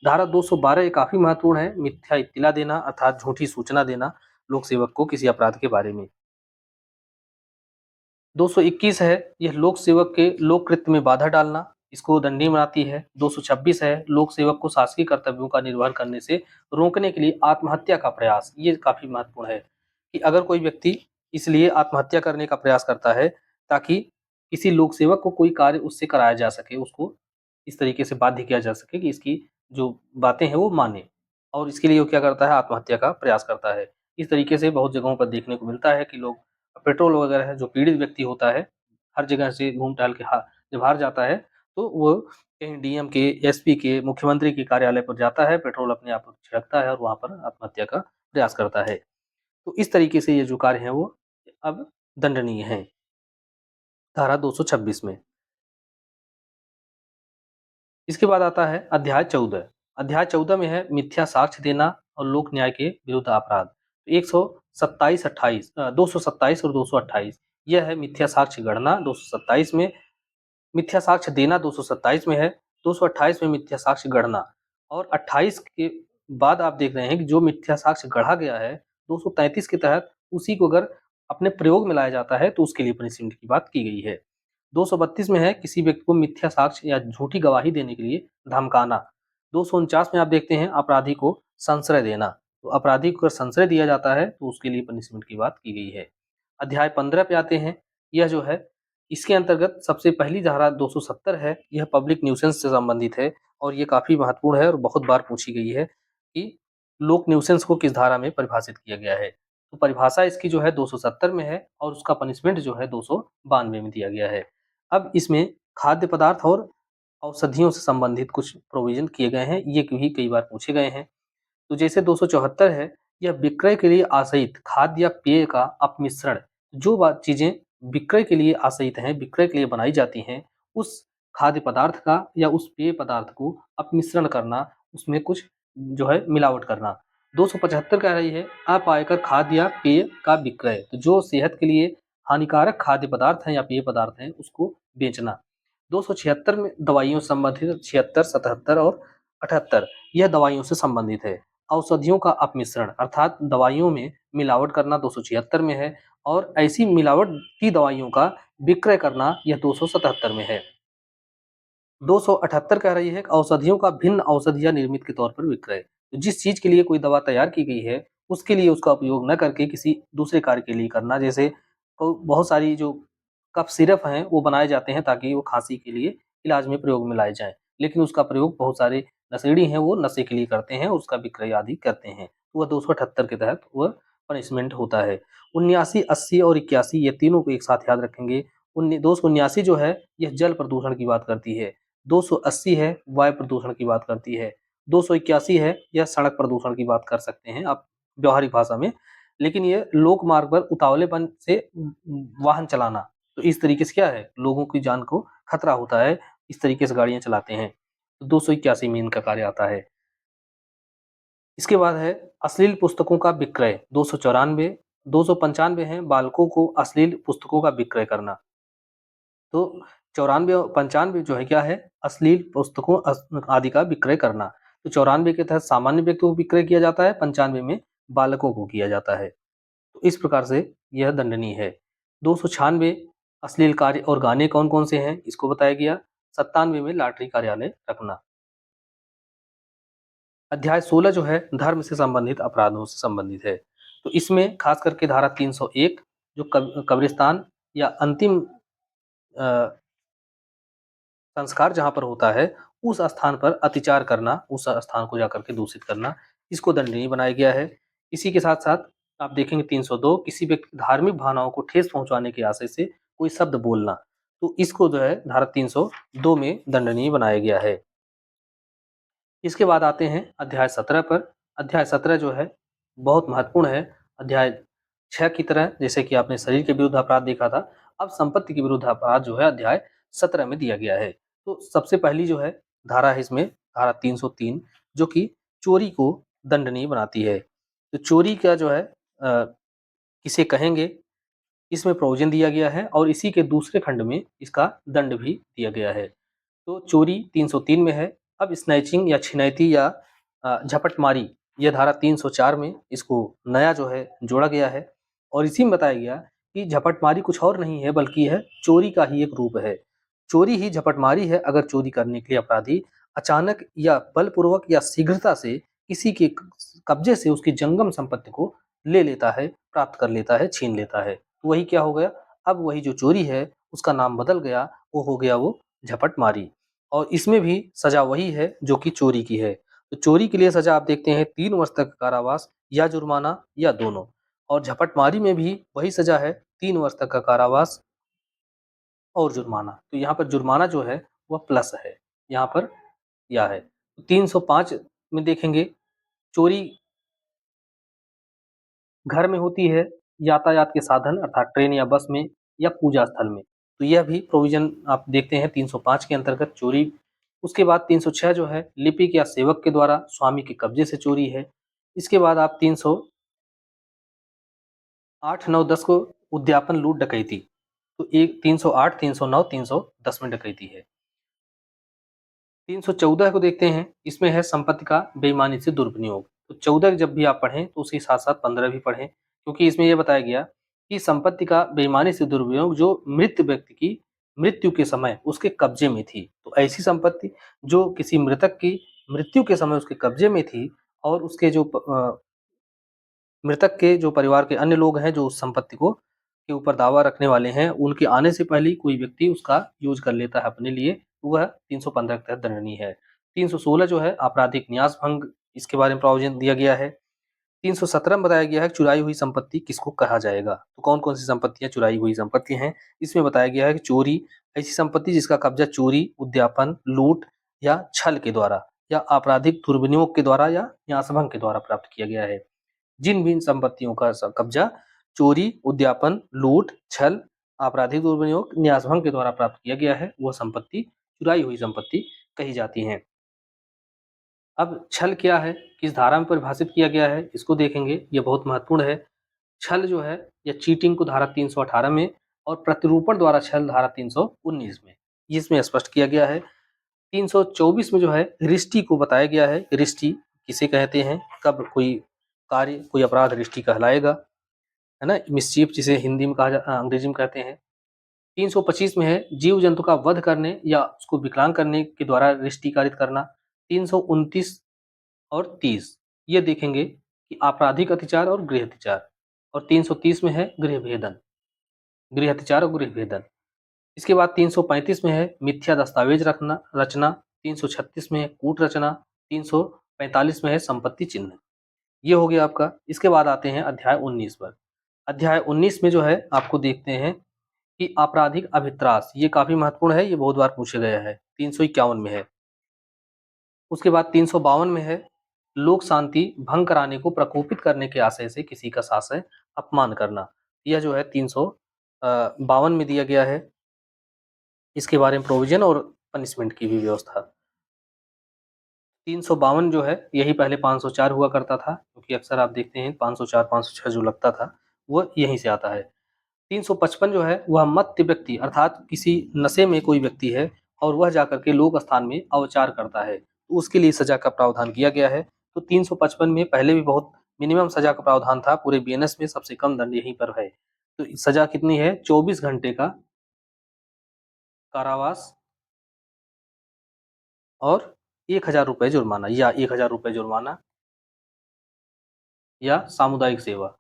धारा 212 ये काफ़ी महत्वपूर्ण है, मिथ्या इत्तिला देना अर्थात झूठी सूचना देना लोक सेवक को किसी अपराध के बारे में। 221 है, यह लोक सेवक के लोक कृत्य में बाधा डालना, इसको दंडनीय बनाती है। 226 है, लोक सेवक को शासकीय कर्तव्यों का निर्वहन करने से रोकने के लिए आत्महत्या का प्रयास, ये काफ़ी महत्वपूर्ण है कि अगर कोई व्यक्ति इसलिए आत्महत्या करने का प्रयास करता है ताकि किसी लोक सेवक को कोई कार्य उससे कराया जा सके, उसको इस तरीके से बाध्य किया जा सके कि इसकी जो बातें हैं वो माने, और इसके लिए वो क्या करता है, आत्महत्या का प्रयास करता है। इस तरीके से बहुत जगहों पर देखने को मिलता है कि लोग पेट्रोल वगैरह है, जो पीड़ित व्यक्ति होता है, हर जगह से घूम टहल के जब हार जाता है, तो वो कहीं डीएम के, एसपी के, मुख्यमंत्री के कार्यालय पर जाता है, पेट्रोल अपने आप पर छिड़कता है और वहाँ पर आत्महत्या का प्रयास करता है। तो इस तरीके से ये जो कार्य हैं वो अब दंडनीय हैं, धारा 226 में। इसके बाद आता है अध्याय 14। अध्याय 14 में है मिथ्या साक्ष्य देना और लोक न्याय के विरुद्ध अपराध। 227 और 228, यह है मिथ्या साक्ष्य गढ़ना 227 में, मिथ्या साक्ष्य देना 227 में है, 228 में मिथ्या साक्ष्य गढ़ना, और 28 के बाद आप देख रहे हैं कि जो मिथ्या साक्ष्य गढ़ा गया है 233 के तहत, उसी को अगर अपने प्रयोग में लाया जाता है तो उसके लिए पनिशमेंट की बात की गई है। 232 में है किसी व्यक्ति को मिथ्या साक्ष्य या झूठी गवाही देने के लिए धमकाना। 249 में आप देखते हैं अपराधी को संश्रय देना, तो अपराधी को अगर संश्रय दिया जाता है तो उसके लिए पनिशमेंट की बात की गई है। अध्याय 15 पे आते हैं, यह जो है इसके अंतर्गत सबसे पहली धारा 270 है, यह पब्लिक न्यूसेंस से संबंधित है और ये काफ़ी महत्वपूर्ण है और बहुत बार पूछी गई है कि लोक न्यूसेंस को किस धारा में परिभाषित किया गया है। तो परिभाषा इसकी जो है 270 में है और उसका पनिशमेंट जो है 292 में दिया गया है। अब इसमें खाद्य पदार्थ और औषधियों से संबंधित कुछ प्रोविज़न किए गए हैं, ये भी कई बार पूछे गए हैं। तो जैसे 274 है, यह विक्रय के लिए आशयित खाद्य या पेय का अपमिश्रण, जो चीज़ें विक्रय के लिए आशयित हैं, विक्रय के लिए बनाई जाती हैं, उस खाद्य पदार्थ का या उस पेय पदार्थ को अपमिश्रण करना, उसमें कुछ जो है मिलावट करना। 275 कह रही है अपायकर खाद्य या पेय का विक्रय, तो जो सेहत के लिए हानिकारक खाद्य पदार्थ हैं या पेय पदार्थ हैं, उसको बेचना। 276 में दवाइयों से संबंधित, 76, 77 और 78 यह दवाइयों से संबंधित है। औषधियों का अपमिश्रण अर्थात दवाइयों में मिलावट करना 276 में है और ऐसी मिलावटी दवाइयों का विक्रय करना यह 277 में है। 278 कह रही है कि औषधियों का भिन्न औषधियाँ निर्मित के तौर पर विक्रय। तो जिस चीज़ के लिए कोई दवा तैयार की गई है, उसके लिए उसका उपयोग न करके किसी दूसरे कार्य के लिए करना। जैसे बहुत सारी जो कफ सिरप हैं, वो बनाए जाते हैं ताकि वो खाँसी के लिए इलाज में प्रयोग में लाए जाएँ। लेकिन उसका प्रयोग बहुत सारे नशेड़ी हैं, वो नशे के लिए करते हैं, उसका विक्रय आदि करते हैं। तो वह 278 के तहत वह पनिशमेंट होता है। 79, 80 और 81 ये तीनों को एक साथ याद रखेंगे। 279 जो है, यह जल प्रदूषण की बात करती है। 280 है, वायु प्रदूषण की बात करती है। 281 है, यह सड़क प्रदूषण की बात कर सकते हैं आप व्यावहारिक भाषा में। लेकिन ये लोक मार्ग पर उतावलेपन से वाहन चलाना, तो इस तरीके से क्या है, लोगों की जान को खतरा होता है, इस तरीके से गाड़ियाँ चलाते हैं। तो 281 में इनका कार्य आता है। इसके बाद है अश्लील पुस्तकों का विक्रय 294, 295 है बालकों को अश्लील पुस्तकों का विक्रय करना। तो 94 और 95 जो है क्या है, अश्लील पुस्तकों आदि का विक्रय करना। तो 94 के तहत सामान्य व्यक्तियों को विक्रय किया जाता है, 95 में बालकों को किया जाता है। तो इस प्रकार से यह दंडनीय है। 296 अश्लील कार्य और गाने कौन-कौन से हैं, इसको बताया गया। 97 में लॉटरी कार्यालय रखना। अध्याय 16 जो है धर्म से संबंधित अपराधों से संबंधित है। तो इसमें खास करके धारा 301 जो कब्रिस्तान या अंतिम संस्कार जहाँ पर होता है, उस स्थान पर अतिचार करना, उस स्थान को जाकर के दूषित करना, इसको दंडनीय बनाया गया है। इसी के साथ-साथ आप देखेंगे 302 किसी व्यक्ति की धार्मिक भावनाओं को ठेस पहुँचाने के आशय से कोई शब्द बोलना, तो इसको जो है धारा 302 में दंडनीय बनाया गया है। इसके बाद आते हैं अध्याय 17 पर। अध्याय 17 जो है बहुत महत्वपूर्ण है। अध्याय 6 की तरह जैसे कि आपने शरीर के विरुद्ध अपराध देखा था, अब संपत्ति के विरुद्ध अपराध जो है अध्याय 17 में दिया गया है। तो सबसे पहली जो है धारा है इसमें धारा 303 जो कि चोरी को दंडनीय बनाती है। तो चोरी का जो है किसे कहेंगे, इसमें प्रोविज़न दिया गया है और इसी के दूसरे खंड में इसका दंड भी दिया गया है। तो चोरी 303 में है। अब स्नैचिंग या छिनैती या झपटमारी ये धारा 304 में इसको नया जो है जोड़ा गया है और इसी में बताया गया कि झपटमारी कुछ और नहीं है बल्कि है चोरी का ही एक रूप है। चोरी ही झपटमारी है अगर चोरी करने के लिए अपराधी अचानक या बलपूर्वक या शीघ्रता से किसी के कब्जे से उसकी जंगम संपत्ति को ले लेता है, प्राप्त कर लेता है, छीन लेता है। तो वही क्या हो गया, अब वही जो चोरी है उसका नाम बदल गया, वो हो गया वो झपटमारी और इसमें भी सजा वही है जो कि चोरी की है। तो चोरी के लिए सजा आप देखते हैं 3 वर्ष तक कारावास या जुर्माना या दोनों और झपटमारी में भी वही सजा है 3 वर्ष तक का कारावास और जुर्माना। तो यहाँ पर जुर्माना जो है वह प्लस है, यहाँ पर या है। 305 में देखेंगे चोरी घर में होती है, यातायात के साधन अर्थात ट्रेन या बस में या पूजा स्थल में। तो यह भी प्रोविज़न आप देखते हैं 305 के अंतर्गत चोरी। उसके बाद 306 जो है लिपिक या सेवक के द्वारा स्वामी के कब्जे से चोरी है। इसके बाद आप 308, 9, 10 को उद्यापन लूट डकैती। तो एक 308, 309, 310 में डकैती है। 314 को देखते हैं, इसमें है संपत्ति का बेईमानी से दुरुपयोग। तो 14 जब भी आप पढ़ें तो उसके साथ-साथ 15 भी पढ़ें, क्योंकि इसमें ये बताया गया कि संपत्ति का बेईमानी से दुरुपयोग जो मृत व्यक्ति की मृत्यु के समय उसके कब्जे में थी। तो ऐसी संपत्ति जो किसी मृतक की मृत्यु के समय उसके कब्जे में थी और उसके जो मृतक के जो परिवार के अन्य लोग हैं जो उस संपत्ति को के ऊपर दावा रखने वाले हैं, उनके आने से पहले ही कोई व्यक्ति उसका यूज़ कर लेता है अपने लिए, वह 315 के तहत दंडनीय है। 316 जो है आपराधिक न्यास भंग, इसके बारे में प्रावधान दिया गया है। 317 में बताया गया है कि चुराई हुई संपत्ति किसको कहा जाएगा। तो कौन-कौन सी संपत्तियाँ चुराई हुई संपत्ति हैं? इसमें बताया गया है कि चोरी ऐसी संपत्ति जिसका कब्जा चोरी, उद्यापन, लूट या छल के द्वारा या आपराधिक दुर्विनियोग के द्वारा या न्यासभंग के द्वारा प्राप्त किया गया है। जिन भी संपत्तियों का कब्जा चोरी, उद्यापन, लूट, छल, आपराधिक दुर्विनियोग, न्यासभंग के द्वारा प्राप्त किया गया है, वह संपत्ति चुराई हुई संपत्ति कही जाती हैं। अब छल क्या है, किस धारा में परिभाषित किया गया है, इसको देखेंगे, ये बहुत महत्वपूर्ण है। छल जो है या चीटिंग को धारा 318 में और प्रतिरूपण द्वारा छल धारा 319 में, इसमें स्पष्ट किया गया है। 324 में जो है रिष्टि को बताया गया है, रिष्टि किसे कहते हैं, कब कोई कार्य, कोई अपराध रिष्टि कहलाएगा, है ना? मिसचीफ जिसे हिंदी में अंग्रेजी में कहते हैं। 325 में है जीव जंतु का वध करने या उसको विकलांग करने के द्वारा रिष्टि कारित करना। 329 और 30 ये देखेंगे कि आपराधिक अत्याचार और गृह अत्याचार और 330 में है गृह भेदन, गृह अत्याचार और गृह भेदन। इसके बाद 335 में है मिथ्या दस्तावेज रचना, 336 में है कूट रचना, 345 में है संपत्ति चिन्ह। ये हो गया आपका। इसके बाद आते हैं अध्याय 19 पर। अध्याय 19 में जो है आपको देखते हैं कि आपराधिक अभित्रास, ये काफी महत्वपूर्ण है, ये बहुत बार पूछा गया है, 351 में है। उसके बाद 352 में है लोक शांति भंग कराने को प्रकोपित करने के आशय से किसी का शासय अपमान करना। यह जो है 352 में दिया गया है। इसके बारे में प्रोविजन और पनिशमेंट की भी व्यवस्था। 352 जो है यही पहले 504 हुआ करता था, क्योंकि अक्सर आप देखते हैं 504 506 जो लगता था वो यहीं से आता है। 355 जो है वह मत्य व्यक्ति अर्थात किसी नशे में कोई व्यक्ति है और वह जाकर के लोक स्थान में अवचार करता है, तो उसके लिए सजा का प्रावधान किया गया है। तो 355 में पहले भी बहुत मिनिमम सजा का प्रावधान था, पूरे बीएनएस में सबसे कम दंड यहीं पर है। तो सजा कितनी है, 24 घंटे का कारावास और 1000 रुपये जुर्माना या 1000 रुपये जुर्माना या सामुदायिक सेवा।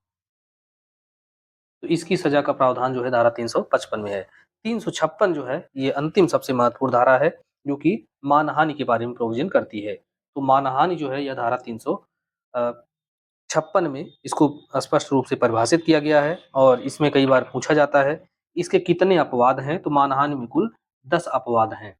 तो इसकी सज़ा का प्रावधान जो है धारा 355 में है। 356 जो है ये अंतिम सबसे महत्वपूर्ण धारा है, जो कि मानहानि के बारे में प्रोविज़न करती है। तो मानहानि जो है यह धारा 356 में इसको स्पष्ट रूप से परिभाषित किया गया है और इसमें कई बार पूछा जाता है, इसके कितने अपवाद हैं? तो मानहानि में कुल 10 अपवाद हैं।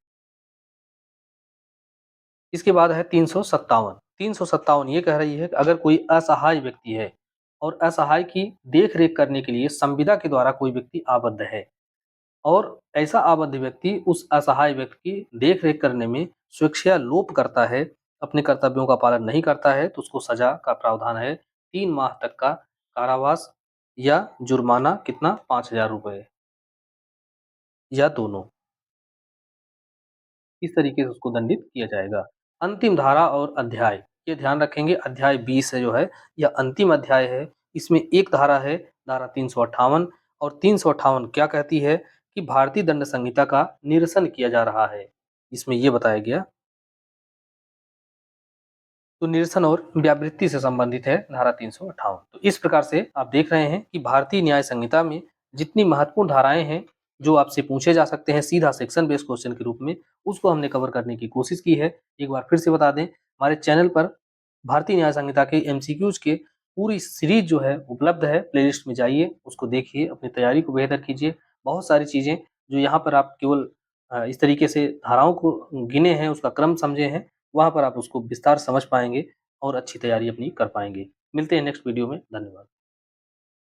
इसके बाद है 357। 357 ये कह रही है कि अगर कोई असहाय व्यक्ति है और असहाय की देख-रेख करने के लिए संविदा के द्वारा कोई व्यक्ति आबद्ध है और ऐसा आबद्ध व्यक्ति उस असहाय व्यक्ति की देख-रेख करने में स्वेच्छया लोप करता है, अपने कर्तव्यों का पालन नहीं करता है, तो उसको सज़ा का प्रावधान है 3 माह तक का कारावास या जुर्माना कितना ₹5000 या दोनों। इस तरीके से उसको दंडित किया जाएगा। अंतिम धारा और अध्याय, ये ध्यान रखेंगे अध्याय 20 है जो है, यह अंतिम अध्याय है। इसमें एक धारा है धारा 358 और 358 क्या कहती है कि भारतीय दंड संहिता का निरसन किया जा रहा है। इसमें ये बताया गया तो निरसन और व्यावृत्ति से संबंधित है धारा 358। तो इस प्रकार से आप देख रहे हैं कि भारतीय न्याय संहिता में जितनी महत्वपूर्ण धाराएँ हैं, जो आपसे पूछे जा सकते हैं सीधा सेक्शन बेस्ड क्वेश्चन के रूप में, उसको हमने कवर करने की कोशिश की है। एक बार फिर से बता दें, हमारे चैनल पर भारतीय न्याय संहिता के एमसीक्यूज़ के पूरी सीरीज़ जो है उपलब्ध है, प्लेलिस्ट में जाइए, उसको देखिए, अपनी तैयारी को बेहतर कीजिए। बहुत सारी चीज़ें जो यहाँ पर आप केवल इस तरीके से धाराओं को गिने हैं, उसका क्रम समझे हैं, वहाँ पर आप उसको विस्तार समझ पाएँगे और अच्छी तैयारी अपनी कर पाएँगे। मिलते हैं नेक्स्ट वीडियो में, धन्यवाद।